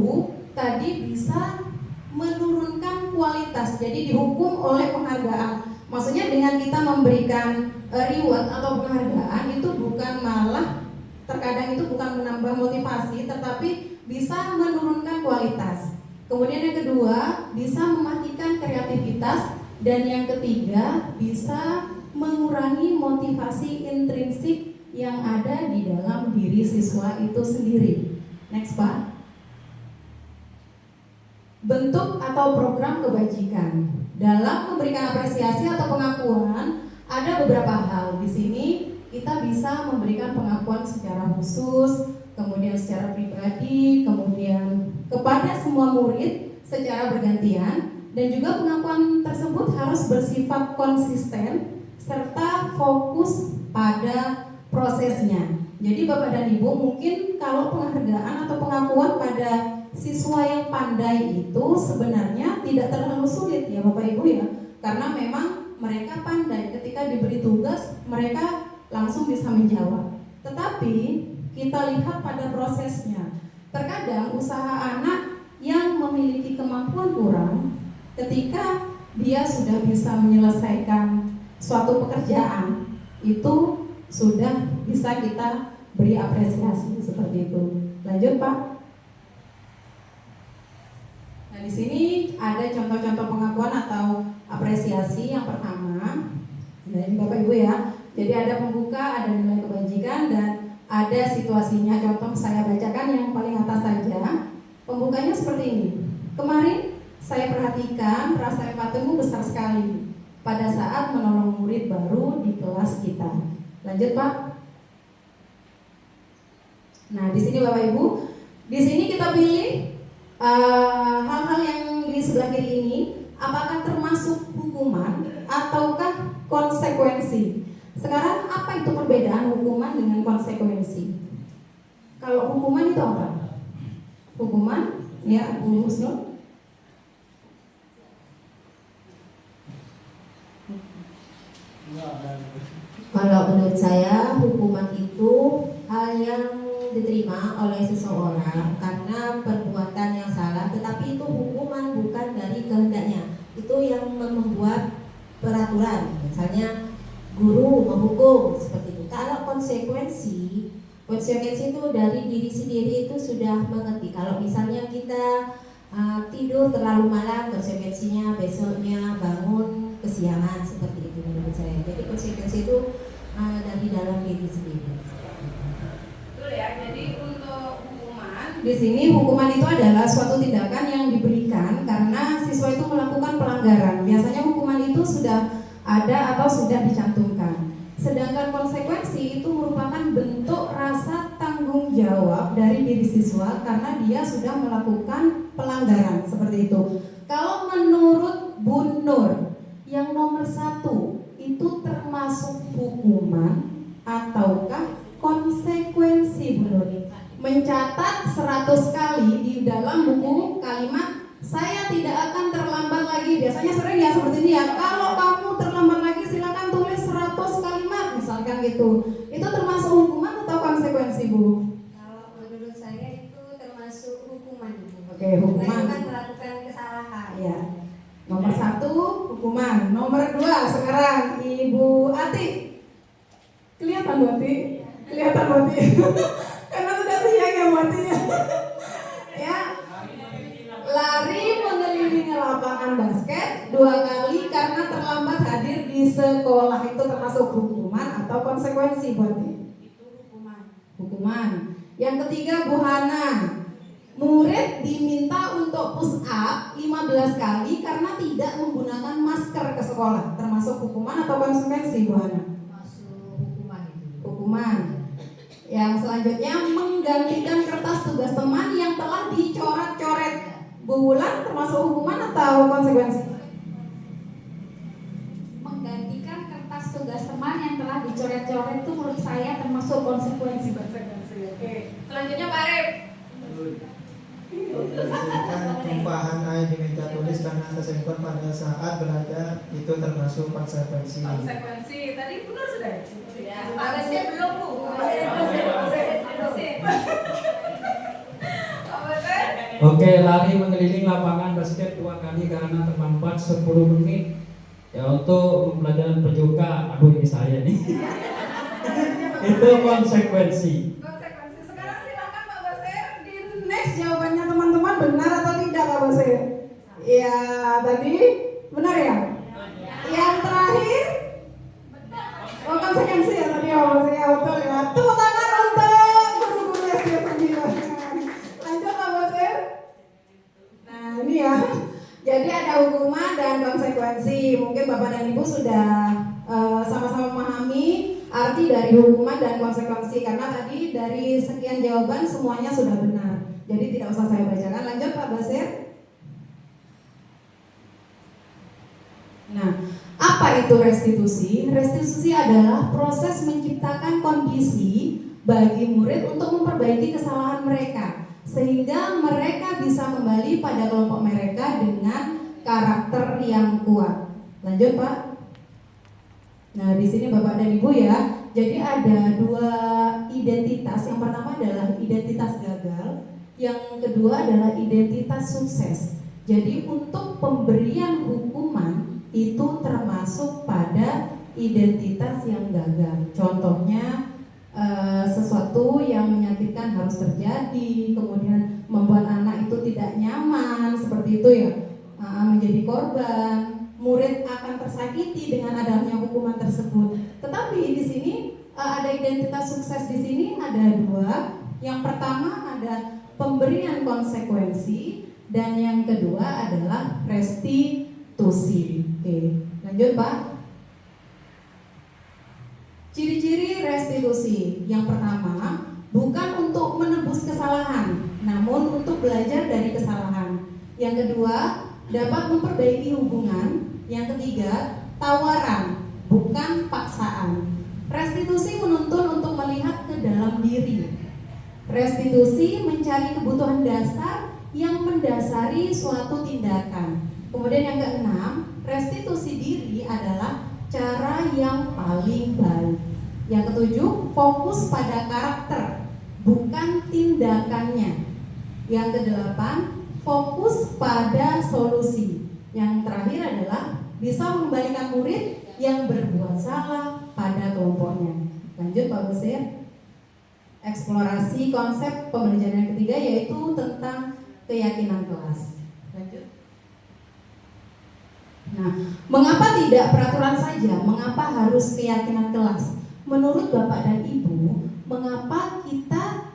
tadi bisa menurunkan kualitas. Jadi dihukum oleh penghargaan. Maksudnya dengan kita memberikan reward atau penghargaan itu bukan malah terkadang itu bukan menambah motivasi, tetapi bisa menurunkan kualitas. Kemudian yang kedua, bisa mematikan kreativitas, dan yang ketiga, bisa mengurangi motivasi intrinsik yang ada di dalam diri siswa itu sendiri. Next, Pak. Bentuk atau program kebajikan. Dalam memberikan apresiasi atau pengakuan, ada beberapa hal. Di sini kita bisa memberikan pengakuan secara khusus, kemudian secara pribadi, kemudian kepada semua murid secara bergantian, dan juga pengakuan tersebut harus bersifat konsisten serta fokus pada prosesnya. Jadi Bapak dan Ibu, mungkin kalau penghargaan atau pengakuan pada siswa yang pandai itu sebenarnya tidak terlalu sulit ya Bapak Ibu ya, karena memang mereka pandai, ketika diberi tugas mereka langsung bisa menjawab. Tetapi kita lihat pada prosesnya, terkadang usaha anak yang memiliki kemampuan kurang, ketika dia sudah bisa menyelesaikan suatu pekerjaan, itu sudah bisa kita beri apresiasi seperti itu. Lanjut, Pak. Nah, di sini ada contoh-contoh pengakuan atau apresiasi. Yang pertama, dari Bapak Ibu ya. Jadi ada pembuka, ada nilai kebajikan, dan ada situasinya. Contoh saya bacakan yang paling atas saja. Pembukanya seperti ini. Kemarin saya perhatikan rasa empatimu besar sekali pada saat menolong murid baru di kelas kita. Lanjut, Pak. Nah, di sini Bapak Ibu, di sini kita pilih hal-hal yang di sebelah kiri ini, apakah termasuk hukuman ataukah konsekuensi. Sekarang apa itu perbedaan hukuman dengan konsekuensi? Kalau hukuman itu apa? Hukuman, ya Bu Husnul. Kalau menurut saya hukuman itu hal yang diterima oleh seseorang karena perbuatan yang salah, tetapi itu hukuman bukan dari kehendaknya. Itu yang membuat peraturan, misalnya guru menghukum seperti itu. Kalau konsekuensi itu dari diri sendiri, itu sudah mengerti. Kalau misalnya kita tidur terlalu malam, konsekuensinya besoknya bangun kesiangan, seperti itu menurut saya. Jadi konsekuensi itu dari dalam diri sendiri. Betul ya. Jadi untuk hukuman, di sini hukuman itu adalah suatu tindakan yang diberikan karena siswa itu melakukan pelanggaran. sudah ada atau sudah dicantumkan. Sedangkan konsekuensi itu merupakan bentuk rasa tanggung jawab dari diri siswa karena dia sudah melakukan pelanggaran seperti itu. Kalau menurut Bu Nur, yang nomor 1 itu termasuk hukuman ataukah konsekuensi, Bu Nur? Mencatat 100 kali di dalam buku kalimat saya tidak akan terlambat lagi. Biasanya sering ya seperti ini ya. Kalau kamu terlambat lagi silakan tulis 100 kalimat misalkan gitu. Itu termasuk hukuman atau konsekuensi, Bu? Kalau menurut saya itu termasuk hukuman. Oke, hukuman. Bukan melakukan kesalahan. Ya. Nomor 1 hukuman. Nomor 2 sekarang Ibu Ati. Kelihatan Bu Ati? Kelihatan Bu Ati? Karena sudah siang ya Bu Ati ya. Ya. Lari mengelilingi lapangan basket 2 kali karena terlambat hadir di sekolah, itu termasuk hukuman atau konsekuensi Bu Ati? Itu hukuman. Hukuman. Yang ketiga Bu Hana, murid diminta untuk push up 15 kali karena tidak menggunakan masker ke sekolah, termasuk hukuman atau konsekuensi Bu Hana? Masuk hukuman itu. Hukuman. Yang selanjutnya menggantikan kertas tugas teman yang telah dicoret-coret. Bu Wulan, termasuk hukuman atau konsekuensi? Menggantikan kertas tugas teman yang telah dicoret-coret itu menurut saya termasuk konsekuensi. Oke. Selanjutnya Pak Arif. Membersihkan tumpahan air di meja tulis karena tersenggol pada saat belajar itu termasuk konsekuensi. Konsekuensi. Tadi benar sudah? Ya. Harusnya belum Bu. Oke, lari mengelilingi lapangan basket 2 kali karena terlambat 10 menit. Ya, untuk pembelajaran prajuka, aduh ini saya nih. Itu konsekuensi. Konsekuensi. Sekarang silakan Pak Basir di next jawabannya teman-teman benar atau tidak Pak Basir? Ya, tadi benar ya? Yang terakhir? Oh, konsekuensi ya tadi Pak Basir ya, betul ya. Tepuk tangan untuk guru-guru SD 9. Lanjut Pak Basir. Nah, ini ya. Jadi ada hukuman dan konsekuensi. Mungkin Bapak dan Ibu sudah sama-sama memahami arti dari hukuman dan konsekuensi karena tadi dari sekian jawaban semuanya sudah benar. Jadi tidak usah saya bacakan. Lanjut Pak Basir. Nah, apa itu restitusi? Restitusi adalah proses menciptakan kondisi bagi murid untuk memperbaiki kesalahan mereka sehingga mereka bisa kembali pada kelompok mereka dengan karakter yang kuat. Lanjut Pak. Nah, di sini Bapak dan Ibu ya. Jadi ada 2 identitas. Yang pertama adalah identitas gagal, yang kedua adalah identitas sukses. Jadi untuk pemberian hukuman itu termasuk pada identitas yang gagal. Contohnya sesuatu yang menyakitkan harus terjadi, kemudian membuat anak itu tidak nyaman, seperti itu ya, menjadi korban. Murid akan tersakiti dengan adanya hukuman tersebut. Tetapi di sini ada identitas sukses di sini ada 2. Yang pertama ada pemberian konsekuensi dan yang kedua adalah restitusi. Oke, lanjut Pak. Ciri-ciri restitusi. Yang pertama, bukan untuk menebus kesalahan, namun untuk belajar dari kesalahan. Yang kedua, dapat memperbaiki hubungan. Yang ketiga, tawaran, bukan paksaan. Restitusi menuntun untuk melihat ke dalam diri. Restitusi mencari kebutuhan dasar yang mendasari suatu tindakan. Kemudian yang keenam, restitusi diri adalah cara yang paling baik. Yang ketujuh, fokus pada karakter, bukan tindakannya. Yang kedelapan, fokus pada solusi. Yang terakhir adalah bisa mengembalikan murid yang berbuat salah pada kelompoknya. Lanjut Pak Basir. Eksplorasi konsep pembelajaran yang ketiga yaitu tentang keyakinan kelas. Lanjut. Nah, mengapa tidak peraturan saja? Mengapa harus keyakinan kelas? Menurut Bapak dan Ibu, mengapa kita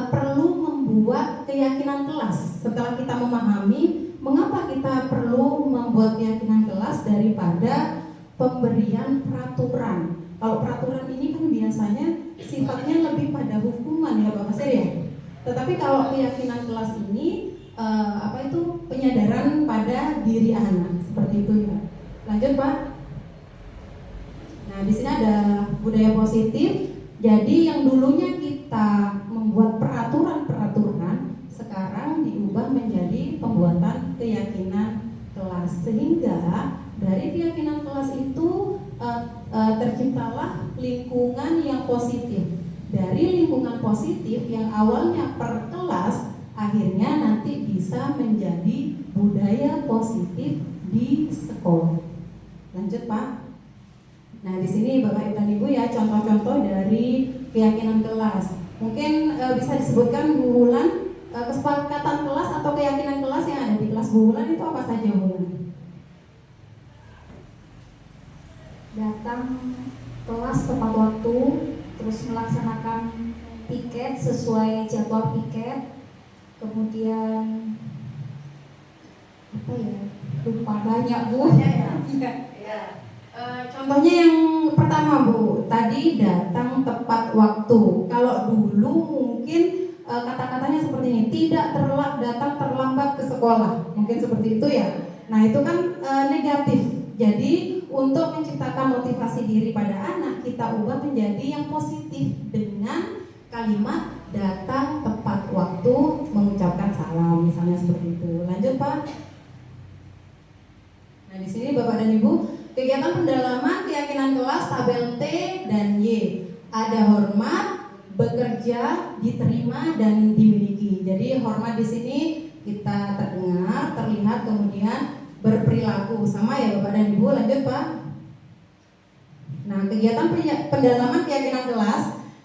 perlu membuat keyakinan kelas? Setelah kita memahami, mengapa kita perlu membuat keyakinan kelas daripada pemberian peraturan. Kalau peraturan ini kan biasanya sifatnya lebih pada hukuman ya Pak Pasir ya. Tetapi kalau keyakinan kelas ini penyadaran pada diri anak seperti itu ya. Lanjut Pak. Nah di sini ada budaya positif. Jadi yang dulunya kita membuat peraturan-peraturan sekarang diubah menjadi pembuatan keyakinan kelas, sehingga dari keyakinan kelas itu terciptalah lingkungan yang positif. Dari lingkungan positif yang awalnya per kelas, akhirnya nanti bisa menjadi budaya positif di sekolah. Lanjut Pak. Nah di sini Bapak dan Ibu ya contoh-contoh dari keyakinan kelas. Mungkin bisa disebutkan Bu Wulan, kesepakatan kelas atau keyakinan kelas yang ada di kelas Bu Wulan itu apa saja Bu Wulan? Datang kelas tepat waktu, terus melaksanakan piket sesuai jadwal piket, kemudian apa ya, lupa banyak Bu. Contohnya yang pertama Bu, tadi datang tepat waktu. Kalau dulu mungkin kata-katanya seperti ini, tidak datang terlambat ke sekolah, mungkin seperti itu ya. Nah itu kan negatif. Jadi untuk menciptakan motivasi diri pada anak, kita ubah menjadi yang positif dengan kalimat datang tepat waktu, mengucapkan salam, misalnya seperti itu. Lanjut Pak. Nah di sini Bapak dan Ibu, kegiatan pendalaman keyakinan kelas tabel T dan Y. Ada hormat, bekerja, diterima dan dimiliki. Jadi hormat di sini kita terdengar, terlihat, kemudian berperilaku. Sama ya Bapak dan Ibu. Lanjut Pak. Nah kegiatan pendalaman keyakinan kelas.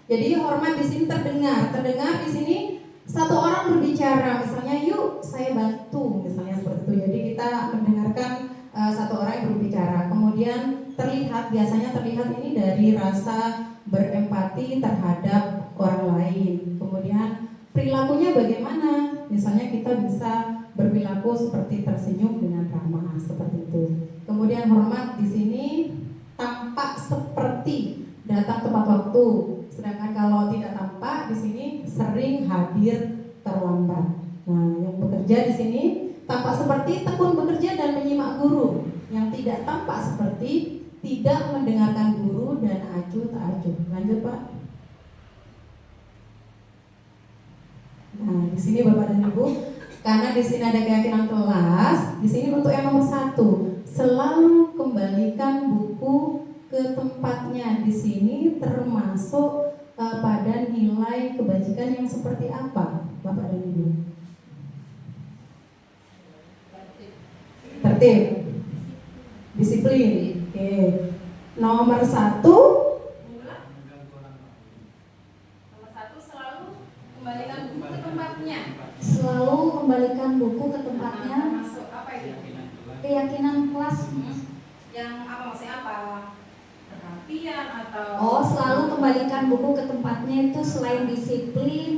Jadi hormat di sini terdengar. Terdengar di sini satu orang berbicara, misalnya yuk saya bantu, misalnya seperti itu. Jadi kita mendengarkan satu orang yang berbicara. Kemudian terlihat, biasanya terlihat ini dari rasa berempati terhadap orang lain. Kemudian perilakunya bagaimana? Misalnya kita bisa berperilaku seperti tersenyum dengan ramah, seperti itu. Kemudian hormat di sini tampak seperti datang tepat waktu. Sedangkan kalau tidak tampak di sini sering hadir terlambat. Nah, yang bekerja di sini tampak seperti tekun bekerja dan menyimak guru. Yang tidak tampak seperti tidak mendengarkan guru dan acuh tak acuh. Lanjut Pak. Nah, di sini Bapak dan Ibu, karena di sini ada keyakinan kelas, di sini untuk yang nomor 1, selalu kembalikan buku ke tempatnya. Di sini termasuk pada nilai kebajikan yang seperti apa, Bapak dan Ibu? Tertib, disiplin. Oke. Nomor 1, selalu kembalikan buku ke tempatnya. Selalu kembalikan buku ke tempatnya. Masuk apa itu? Keyakinan kelas. Yang apa maksudnya apa? Perhatian atau? Oh, selalu kembalikan buku ke tempatnya itu selain disiplin,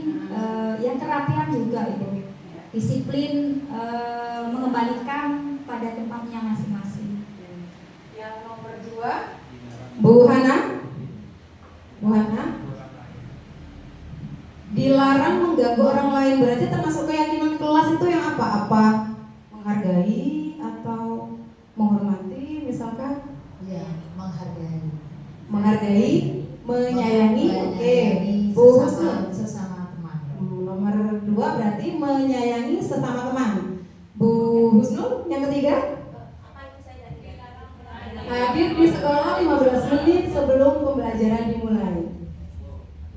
yang kerapian juga itu. Disiplin mengembalikan pada tempatnya masing-masing. Yang nomor 2, Bu Hana. Bu Hana. Dilarang mengganggu orang lain, berarti termasuk keyakinan kelas itu yang apa? Apa menghargai atau menghormati misalkan? Ya, menghargai. Menghargai, menyayangi. Oke. Bu Husnul. Sesama teman. Nomor 2 berarti menyayangi sesama teman. Bu Husnul, yang ketiga? Hadir di sekolah 15 menit sebelum pembelajaran dimulai.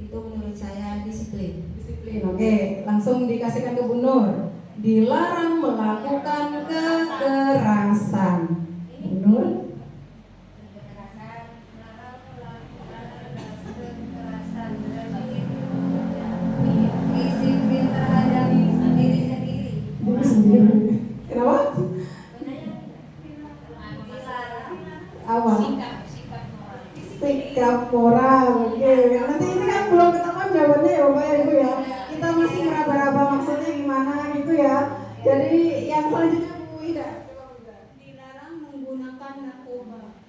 Itu menurut saya disiplin. Disiplin. Oke, langsung dikasihkan ke Bu Nur. Dilarang melakukan kekerasan. Bu Nur. Disiplin terhadap diri sendiri. Diri sendiri. Kenapa? Awal. Sikap moral. Oke, nanti ini kan belum ketahuan jawabannya ya Bapak ya Ibu ya. Kita masih meraba-raba maksudnya gimana gitu ya. Jadi yang selanjutnya Bu Ida. Dilarang menggunakan narkoba.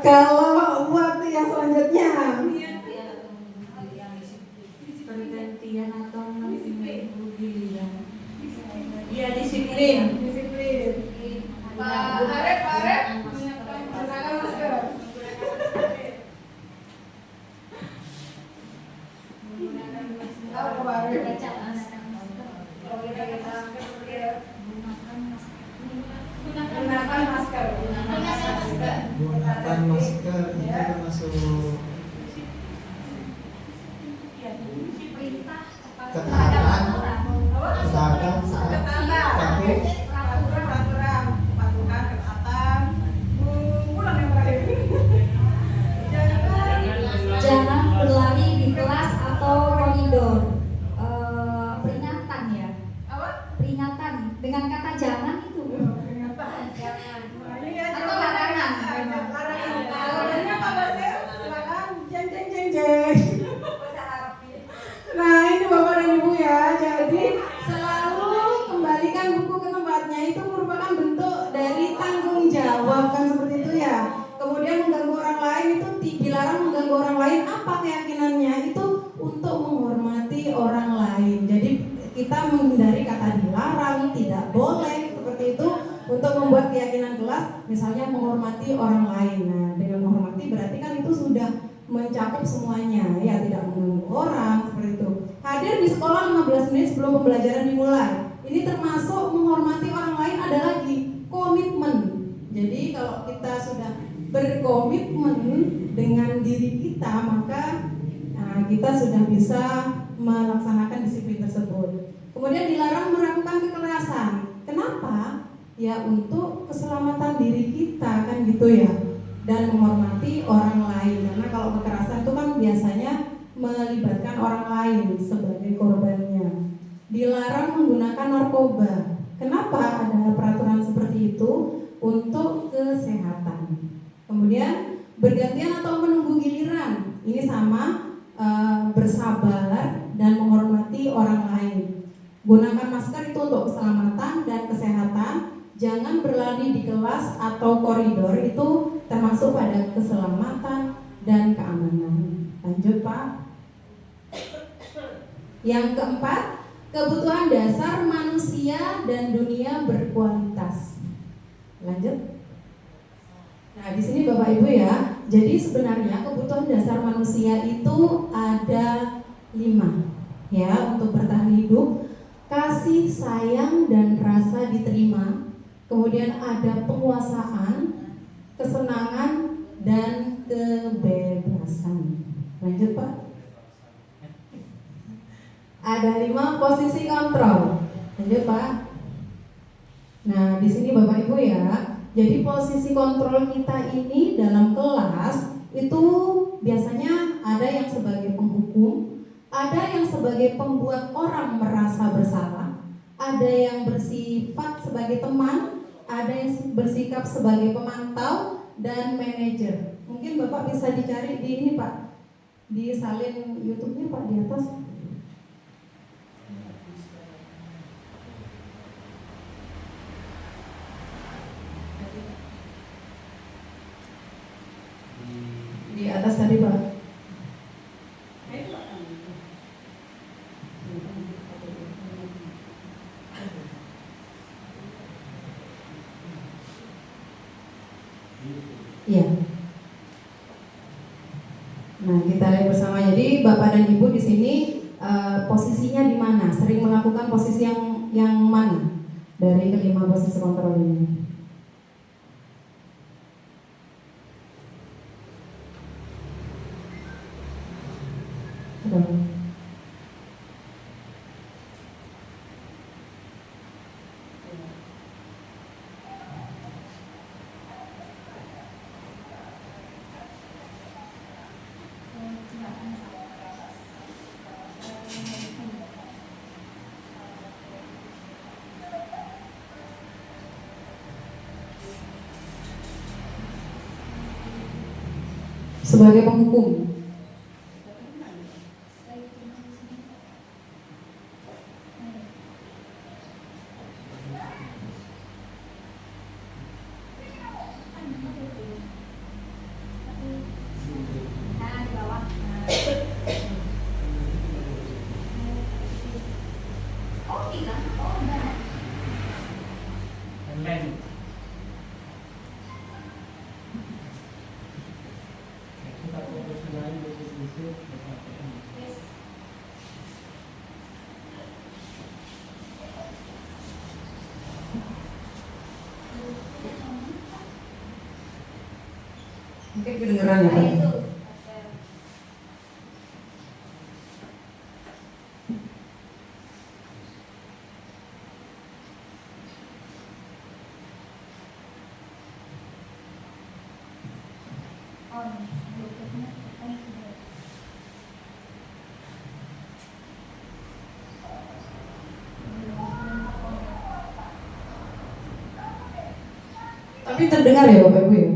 Kalau buat yang selanjutnya, Pergantian atau menunggu giliran. Iya, disiplin. Pak Arep menggunakan masker. Gunakan masker. Gunakan masker itu termasuk ketaatan saat pakai Peraturan, kepatuhan, ketaatan. Pulang yang terakhir. Jangan berlari di kelas atau koridor. Peringatan ya. Apa? Peringatan dengan kata jangan itu. atau larangan. Larangannya apa, Basir? Silakan. Jeng jeng jeng jeng. Nah ini Bapak dan Ibu ya, jadi selalu kembalikan buku ke tempatnya itu merupakan bentuk dari tanggung jawab kan seperti itu ya. Kemudian mengganggu orang lain itu dilarang mengganggu orang lain, apa keyakinannya itu untuk menghormati orang lain. Jadi kita menghindari kata dilarang, tidak boleh seperti itu untuk membuat keyakinan kelas, misalnya menghormati orang lain. Nah dengan menghormati berarti kan itu sudah mencakup semuanya ya, tidak mengganggu orang seperti itu. Hadir di sekolah 15 menit sebelum pembelajaran dimulai. Ini termasuk menghormati orang lain, ada lagi komitmen. Jadi kalau kita sudah berkomitmen dengan diri kita, maka kita sudah bisa melaksanakan disiplin tersebut. Kemudian dilarang melakukan kekerasan. Kenapa? Ya untuk keselamatan diri kita kan gitu ya. Dan menghormati orang lain, karena kalau kekerasan itu kan biasanya melibatkan orang lain sebagai korbannya. Dilarang menggunakan narkoba. Kenapa ada peraturan seperti itu? Untuk kesehatan. Kemudian bergantian atau menunggu giliran, ini sama, bersabar dan menghormati orang lain. Gunakan masker itu untuk keselamatan dan kesehatan. Jangan berlari di kelas atau koridor, itu termasuk pada keselamatan dan keamanan. Lanjut Pak. Yang keempat, kebutuhan dasar manusia dan dunia berkualitas. Lanjut. Nah di sini Bapak Ibu ya, jadi sebenarnya kebutuhan dasar manusia itu ada 5 ya untuk bertahan hidup. Kasih, sayang, dan rasa diterima. Kemudian ada penguasaan, kesenangan, dan kebebasan. Lanjut Pak. Ada 5 posisi kontrol. Lanjut Pak. Nah di sini Bapak Ibu ya, jadi posisi kontrol kita ini dalam kelas itu biasanya ada yang sebagai penghukum, ada yang sebagai pembuat orang merasa bersalah, ada yang bersifat sebagai teman, ada yang bersikap sebagai pemantau dan manajer. Mungkin Bapak bisa dicari di ini Pak, di salin YouTube-nya Pak di atas. Di atas tadi Pak. Iya. Nah, kita lihat bersama. Jadi Bapak dan Ibu di sini posisinya di mana? Sering melakukan posisi yang mana dari kelima posisi kontrol ini? Sebagai penghukum. Mungkin kedengeran ya Pak. Tapi terdengar ya Bapak Ibu ya?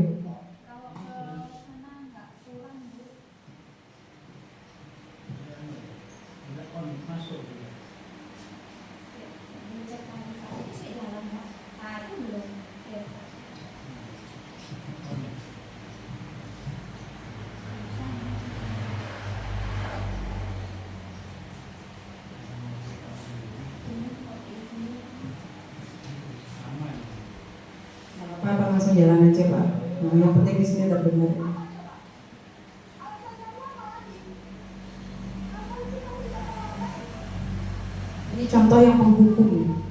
Apa langsung jalan aja Pak. Nah, yang penting di sini terdengar. Ini contoh yang menghukum.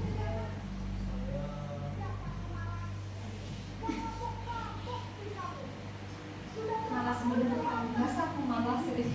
Malas bener, masa aku malas sih.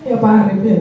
Ya Pak Arif ya.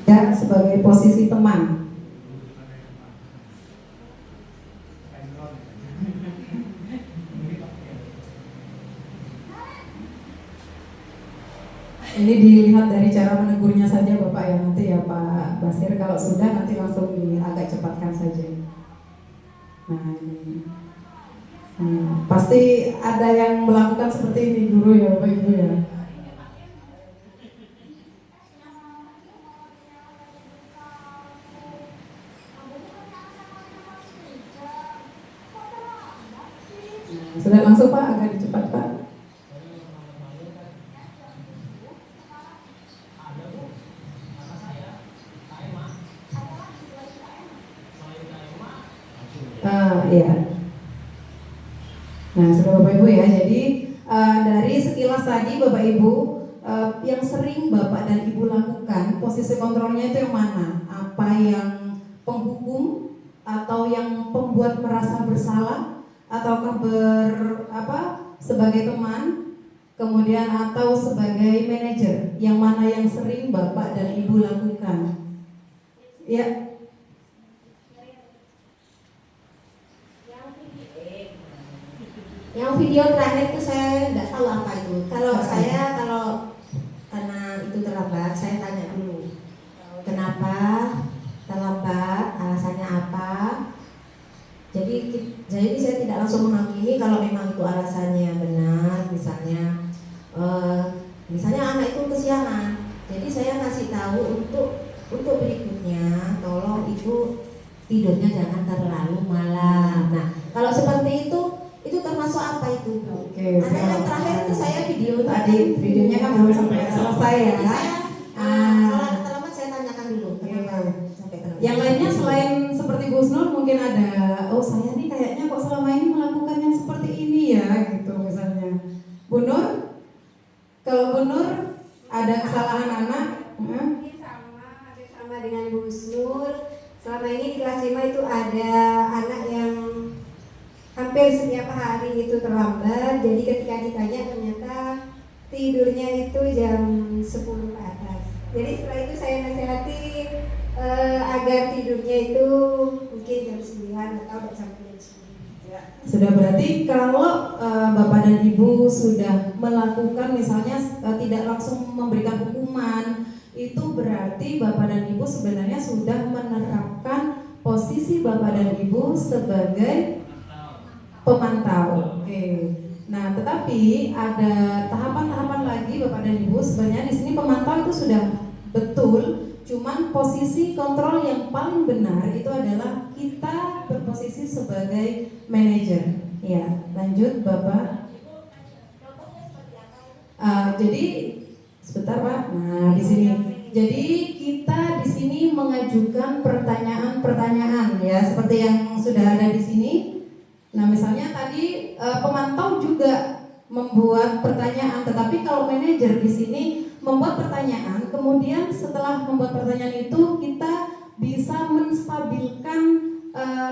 Ya, sebagai posisi teman. Ini dilihat dari cara menegurnya saja Bapak ya, nanti ya Pak Basir, kalau sudah nanti langsung agak cepatkan saja. Nah ini, pasti ada yang melakukan seperti ini guru ya Bapak Ibu ya. Sudah langsung Pak, agak dicepat Pak. Iya. Nah, sudah Bapak Ibu ya. Jadi dari sekilas tadi Bapak Ibu, yang sering Bapak dan Ibu lakukan, posisi kontrolnya itu yang mana? Apa yang penghukum atau yang pembuat merasa bersalah, ataukah sebagai teman, kemudian atau sebagai manajer? Yang mana yang sering Bapak dan Ibu lakukan? Ya. Yang video terakhir itu saya nggak tahu apa itu. Kalau karena itu terlambat, saya tanya dulu kenapa terlambat, alasannya apa. Jadi saya tidak langsung menghakimi kalau memang itu alasannya benar. Misalnya tahu untuk berikutnya tolong ibu tidurnya jangan terlalu malam. Nah kalau seperti itu termasuk apa itu Bu? Oke, Ada yang terakhir itu saya video tadi videonya kan belum sampai selesai ya. Jadi saya kalau terlambat saya tanyakan dulu kenapa sampai terlambat. Yang lainnya selain seperti Bu Husnul mungkin ada, oh saya nih kayaknya kok selama ini melakukan yang seperti ini ya gitu misalnya. Bu Nur, kalau Bu Nur ada kesalahan anak, Mungkin sama dengan Bu Husnul. Selama ini di kelas 5 itu ada anak yang hampir setiap hari itu terlambat. Jadi ketika ditanya ternyata tidurnya itu jam 10 ke atas. Jadi setelah itu saya nasihati agar tidurnya itu mungkin jam 9 atau tidak sampai jam 9. sudah berarti kalau Bapak dan Ibu sudah melakukan misalnya tidak langsung memberikan hukuman, itu berarti Bapak dan Ibu sebenarnya sudah menerapkan posisi Bapak dan Ibu sebagai pemantau. Oke. Nah, tetapi ada tahapan-tahapan lagi Bapak dan Ibu. Sebenarnya di sini pemantau itu sudah betul, cuman posisi kontrol yang paling benar itu adalah kita berposisi sebagai manajer. Ya, lanjut Bapak. Jadi sebentar Pak. Nah, di sini. Jadi kita di sini mengajukan pertanyaan-pertanyaan ya, seperti yang sudah ada di sini. Nah, misalnya tadi pemantau juga membuat pertanyaan, tetapi kalau manajer di sini membuat pertanyaan, kemudian setelah membuat pertanyaan itu kita bisa menstabilkan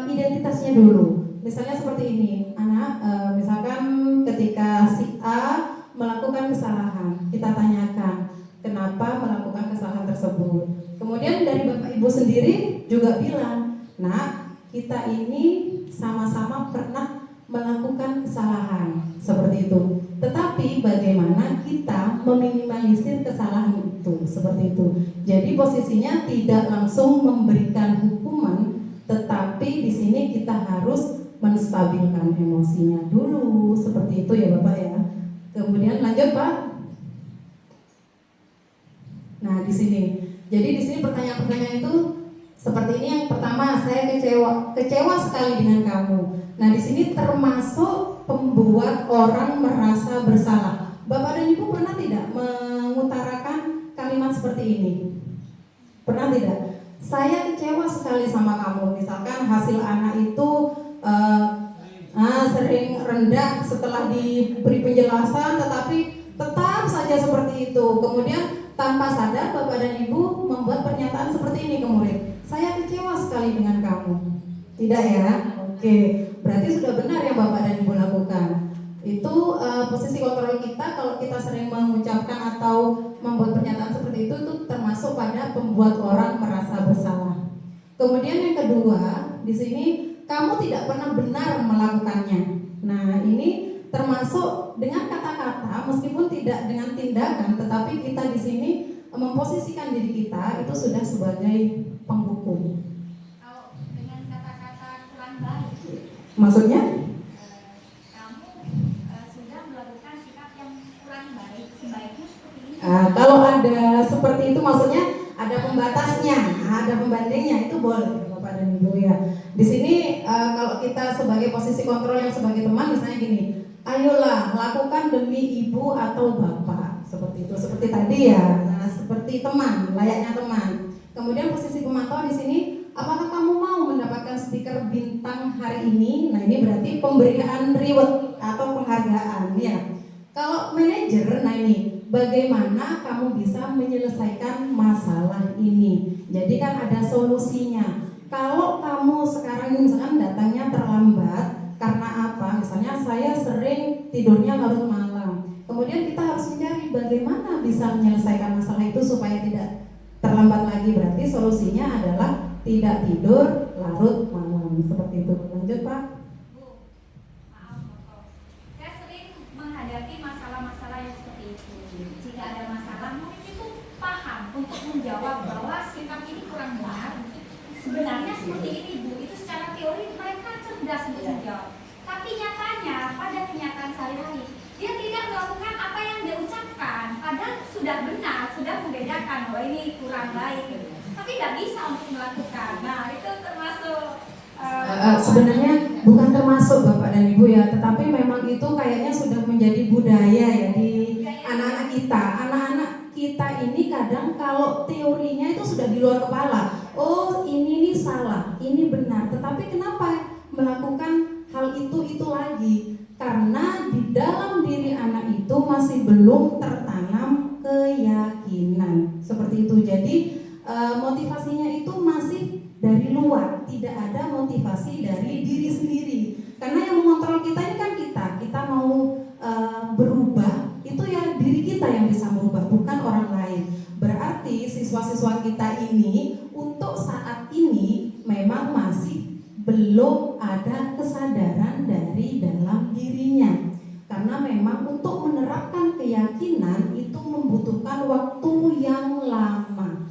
identitasnya dulu. Misalnya seperti ini, anak, misalkan ketika si A melakukan kesalahan, kita tanyakan kenapa melakukan kesalahan tersebut. Kemudian dari Bapak Ibu sendiri juga bilang, nah kita ini sama-sama pernah melakukan kesalahan seperti itu. Tetapi bagaimana kita meminimalisir kesalahan itu seperti itu. Jadi posisinya tidak langsung memberikan hukuman, tetapi di sini kita harus menstabilkan emosinya dulu seperti itu ya Bapak ya. Kemudian lanjut Pak. Nah di sini, jadi di sini pertanyaan-pertanyaan itu seperti ini. Yang pertama, saya kecewa sekali dengan kamu. Nah di sini termasuk pembuat orang merasa bersalah. Bapak dan Ibu pernah tidak mengutarakan kalimat seperti ini? Pernah tidak? Saya kecewa sekali sama kamu. Misalkan hasil anak itu sering rendah setelah diberi penjelasan, tetapi tetap saja seperti itu. Kemudian tanpa sadar Bapak dan Ibu membuat pernyataan seperti ini ke murid. Saya kecewa sekali dengan kamu. Tidak ya? Oke, berarti sudah benar yang Bapak dan Ibu lakukan. Itu posisi kontrol kita. Kalau kita sering mengucapkan atau membuat pernyataan seperti itu termasuk pada pembuat orang merasa bersalah. Kemudian yang kedua, di sini kamu tidak pernah benar melakukannya. Nah, ini termasuk dengan kata-kata, meskipun tidak dengan tindakan, tetapi kita di sini memposisikan diri kita itu sudah sebagai penghukum. Kalau dengan kata-kata kurang baik, Maksudnya? kamu sudah melakukan sikap yang kurang baik, sebaiknya seperti ini. Kalau ada seperti itu, maksudnya ada pembatasnya, ada pembandingnya, itu boleh Bapak dan Ibu ya. Di sini kalau kita sebagai posisi kontrol yang sebagai teman, misalnya gini, ayolah lakukan demi ibu atau bapak, seperti itu, seperti tadi ya. Nah, seperti teman, layaknya teman. Kemudian posisi pemantau di sini, apakah kamu mau mendapatkan stiker bintang hari ini? Nah, ini berarti pemberian reward atau penghargaan ya. Kalau manajer, nah ini bagaimana kamu bisa menyelesaikan masalah ini. Jadi kan ada solusinya. Kalau kamu sekarang misalkan datangnya terlambat, karena apa? Misalnya saya sering tidurnya larut malam. Kemudian kita harus mencari bagaimana bisa menyelesaikan masalah itu supaya tidak terlambat lagi. Berarti solusinya adalah tidak tidur larut malam. Seperti itu. Lanjut Pak. Bu, maaf potong. Saya sering menghadapi masalah-masalah yang seperti itu. Jika ada masalah, murid itu paham untuk menjawab bahwa sikap ini kurang benar. Sebenarnya seperti ini Bu, itu secara teori mereka cerdas untuk menjawab. Tapi nyatanya pada kenyataan sehari-hari dia tidak melakukan apa yang dia ucapkan. Padahal sudah benar, sudah membedakan bahwa ini kurang bisa untuk melakukan. Nah, itu termasuk sebenarnya bukan termasuk Bapak dan Ibu ya, tetapi memang itu kayaknya sudah menjadi budaya ya di anak-anak kita. Anak-anak kita ini kadang kalau teorinya itu sudah di luar kepala. Oh, ini salah, ini benar. Tetapi kenapa melakukan hal itu lagi? Karena di dalam diri anak itu masih belum tertanam keyakinan. Seperti itu. Jadi motivasinya itu masih dari luar, tidak ada motivasi dari diri sendiri. Karena yang mengontrol kita ini kan kita mau berubah, itu ya diri kita yang bisa berubah, bukan orang lain. Berarti siswa-siswa kita ini untuk saat ini memang masih belum ada kesadaran dari dalam dirinya. Karena memang untuk menerapkan keyakinan itu membutuhkan waktu yang lama.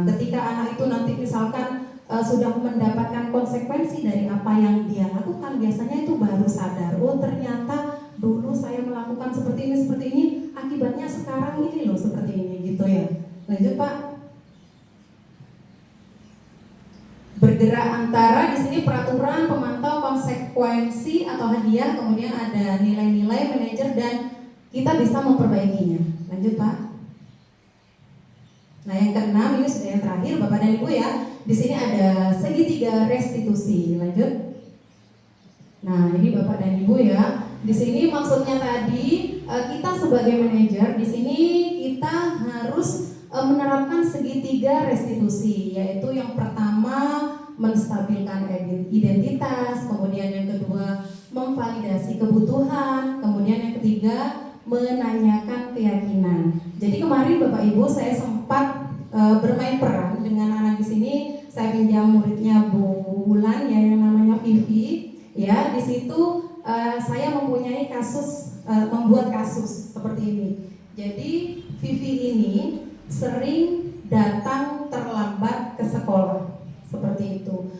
Ketika anak itu nanti misalkan sudah mendapatkan konsekuensi dari apa yang dia lakukan, biasanya itu baru sadar, oh ternyata dulu saya melakukan seperti ini, akibatnya sekarang ini loh seperti ini gitu ya. Lanjut Pak. Bergerak antara di sini peraturan, pemantau, konsekuensi atau hadiah, kemudian ada nilai-nilai, manajer, dan kita bisa memperbaikinya. Lanjut Pak. Nah yang keenam ini sudah yang terakhir Bapak dan Ibu ya. Di sini ada segitiga restitusi. Lanjut. Nah ini Bapak dan Ibu ya. Di sini maksudnya tadi kita sebagai manajer di sini kita harus menerapkan segitiga restitusi, yaitu yang pertama menstabilkan identitas, kemudian yang kedua memvalidasi kebutuhan, kemudian yang ketiga menanyakan keyakinan. Jadi kemarin Bapak Ibu saya sempat bermain peran dengan anak di sini. Saya pinjam muridnya Bu Wulan ya yang namanya Vivi. Ya di situ saya mempunyai kasus, membuat kasus seperti ini. Jadi Vivi ini sering datang terlambat ke sekolah seperti itu.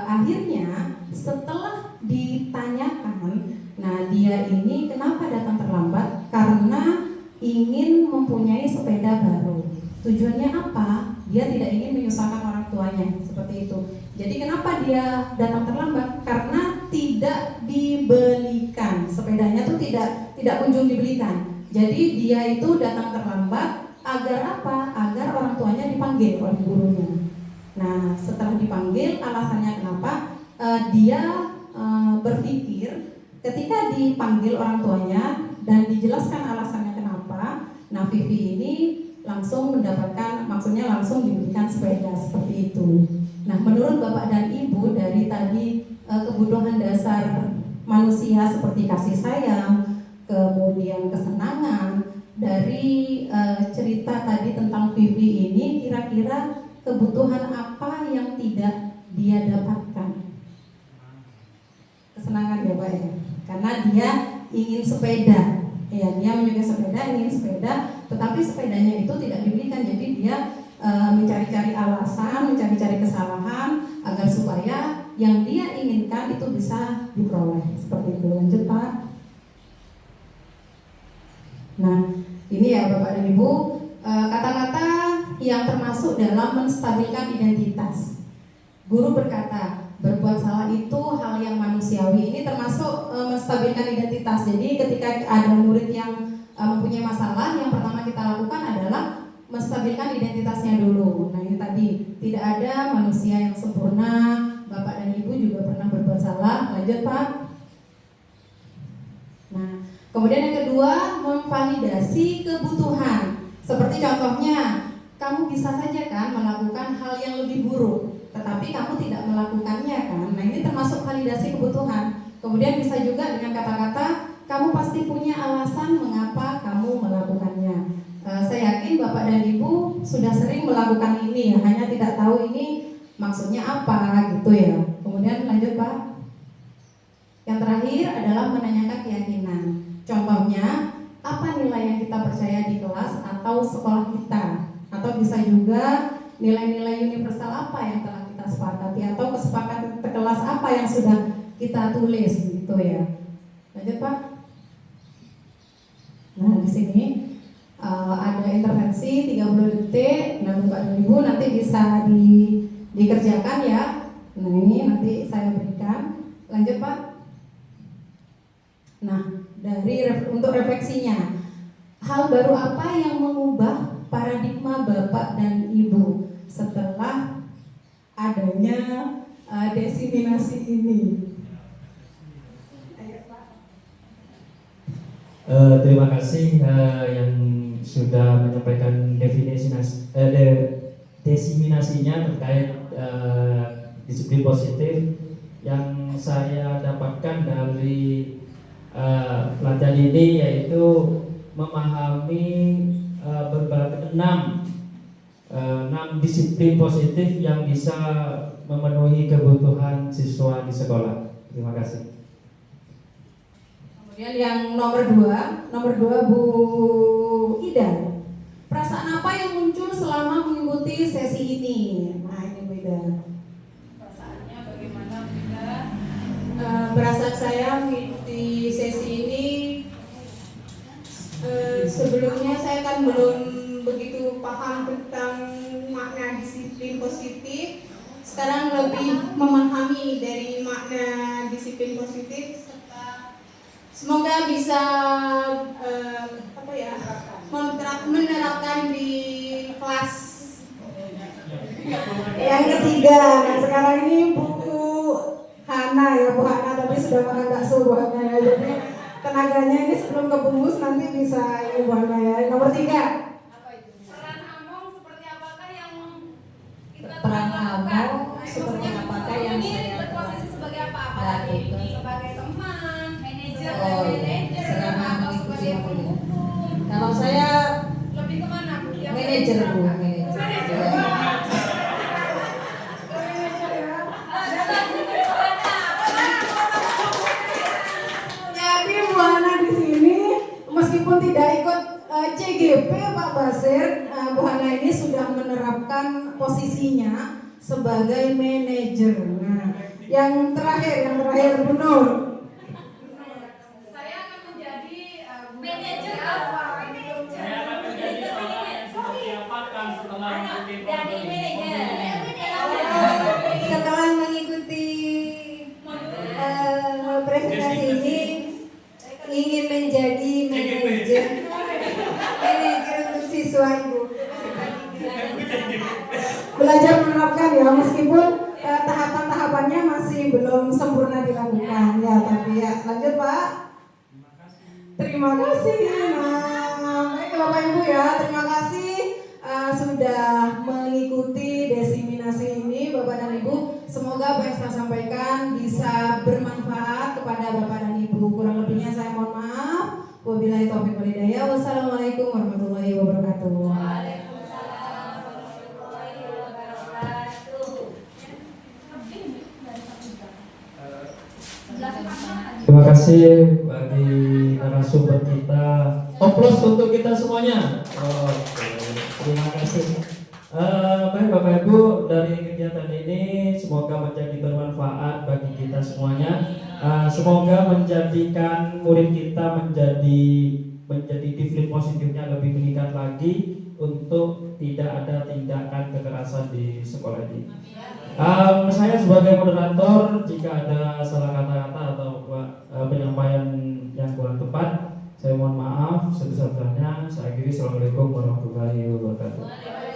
Akhirnya setelah ditanyakan, nah dia ini kenapa datang terlambat? Karena ingin mempunyai sepeda baru. Tujuannya apa? Dia tidak ingin menyusahkan orang tuanya seperti itu. Jadi kenapa dia datang terlambat? Karena tidak dibelikan sepedanya tuh tidak kunjung dibelikan. Jadi dia itu datang terlambat agar apa? Agar orang tuanya dipanggil oleh gurunya. Nah setelah dipanggil, alasannya kenapa? Dia berpikir ketika dipanggil orang tuanya dan dijelaskan alasannya kenapa, nah Vivi ini langsung mendapatkan, maksudnya langsung diberikan sepeda seperti itu. Nah menurut Bapak dan Ibu dari tadi kebutuhan dasar manusia seperti kasih sayang, kemudian kesenangan, dari cerita tadi tentang Vivi ini, kira-kira kebutuhan apa yang tidak dia dapatkan? Kesenangan ya Pak ya, karena dia ingin sepeda. Ya, dia menyukai sepeda, ingin sepeda, tetapi sepedanya itu tidak diberikan. Jadi dia mencari-cari alasan, mencari-cari kesalahan agar supaya yang dia inginkan itu bisa diperoleh. Seperti itu. Lanjut Pak. Nah, ini ya Bapak dan Ibu, kata-kata yang termasuk dalam menstabilkan identitas. Guru berkata, berbuat salah itu hal yang manusiawi. Ini termasuk menstabilkan identitas. Jadi ketika ada murid yang mempunyai masalah, yang pertama kita lakukan adalah menstabilkan identitasnya dulu. Nah ini tadi, tidak ada manusia yang sempurna. Bapak dan Ibu juga pernah berbuat salah. Lanjut Pak. Nah kemudian yang kedua, memvalidasi kebutuhan. Seperti contohnya, kamu bisa saja kan melakukan hal yang lebih buruk, tetapi kamu tidak melakukannya kan. Nah ini termasuk validasi kebutuhan. Kemudian bisa juga dengan kata-kata, kamu pasti punya alasan mengapa kamu melakukannya. Saya yakin Bapak dan Ibu sudah sering melakukan ini ya, hanya tidak tahu ini maksudnya apa gitu ya. Kemudian lanjut Pak. Yang terakhir adalah menanyakan keyakinan. Contohnya, apa nilai yang kita percaya di kelas atau sekolah kita? Atau bisa juga nilai-nilai universal apa yang telah kita sepakati, atau kesepakatan kelas apa yang sudah kita tulis gitu ya. Lanjut Pak. Nah di sini ada ada intervensi 30 detik yang Bapak dan Ibu nanti bisa dikerjakan ya. Nah ini nanti saya berikan. Lanjut Pak. Nah untuk refleksinya, hal baru apa yang mengubah paradigma Bapak dan Ibu setelah adanya desiminasi ini? Terima kasih yang sudah menyampaikan desiminasinya terkait disiplin positif. Yang saya dapatkan dari pelatihan ini yaitu memahami berbagai 6 disiplin positif yang bisa memenuhi kebutuhan siswa di sekolah. Terima kasih. Kemudian yang nomor dua Bu Ida, perasaan apa yang muncul selama mengikuti sesi ini? Nah ini Bu Ida. Perasaannya bagaimana Bu Ida? Perasaan saya mengikuti sesi ini, sebelumnya saya kan belum begitu paham tentang makna disiplin positif. Sekarang lebih memahami dari makna disiplin positif. Semoga bisa menerapkan di kelas Yang ketiga, nah sekarang ini Bu Hana ya, Bu Hana tapi sudah makan bakso Bu Hana ya. Jadi tenaganya ini sebelum kebungkus nanti bisa ini Bu Hana ya. Nomor 3. Peran Among seperti apakah yang kita Peran lakukan? Among seperti apakah yang ini saya berposisi sebagai apa? Apakah lakukan? sebagai teman, manajer, Oh, selama atau sebagai pendukung? Kalau saya Lebih kemana Bu? Yang manajer Bu, manajer. Jadi Bu Hana di sini meskipun tidak ikut CGP Pak Basir, Bu Hana ini sudah menerapkan posisinya sebagai manajer. Nah, yang terakhir Bu Nur. Saya akan menjadi manajer apa? Saya akan menjadi seorang yang seperti apakah setelah mengikuti Jadi manajer. Setelah mengikuti presentasi ini ingin menjadi manajer untuk siswa Ibu. Belajar menerapkan ya, meskipun tahapan-tahapannya masih belum sempurna dilakukan ya, tapi ya lanjut Pak. Terima kasih. Nah, baik Bapak Ibu ya, terima kasih sudah mengikuti desiminasi ini Bapak dan Ibu. Semoga apa yang saya sampaikan bisa bermanfaat kepada Bapak dan Ibu. Kurang lebihnya saya mohon maaf. Wabillahi taufiq wal hidayah. Wassalamualaikum warahmatullahi wabarakatuh. Terima kasih bagi narasumber kita. Oplos untuk kita semuanya. Oke, terima kasih. Baik Bapak Ibu, dari kegiatan ini semoga menjadi bermanfaat bagi kita semuanya. Semoga menjadikan murid kita menjadi disiplin positifnya lebih meningkat lagi untuk tidak ada tindakan kekerasan di sekolah ini. Saya sebagai moderator, jika ada salah kata-kata atau penyampaian yang kurang tepat, saya mohon maaf sebesar-besarnya. Saya akhiri. Assalamualaikum warahmatullahi wabarakatuh.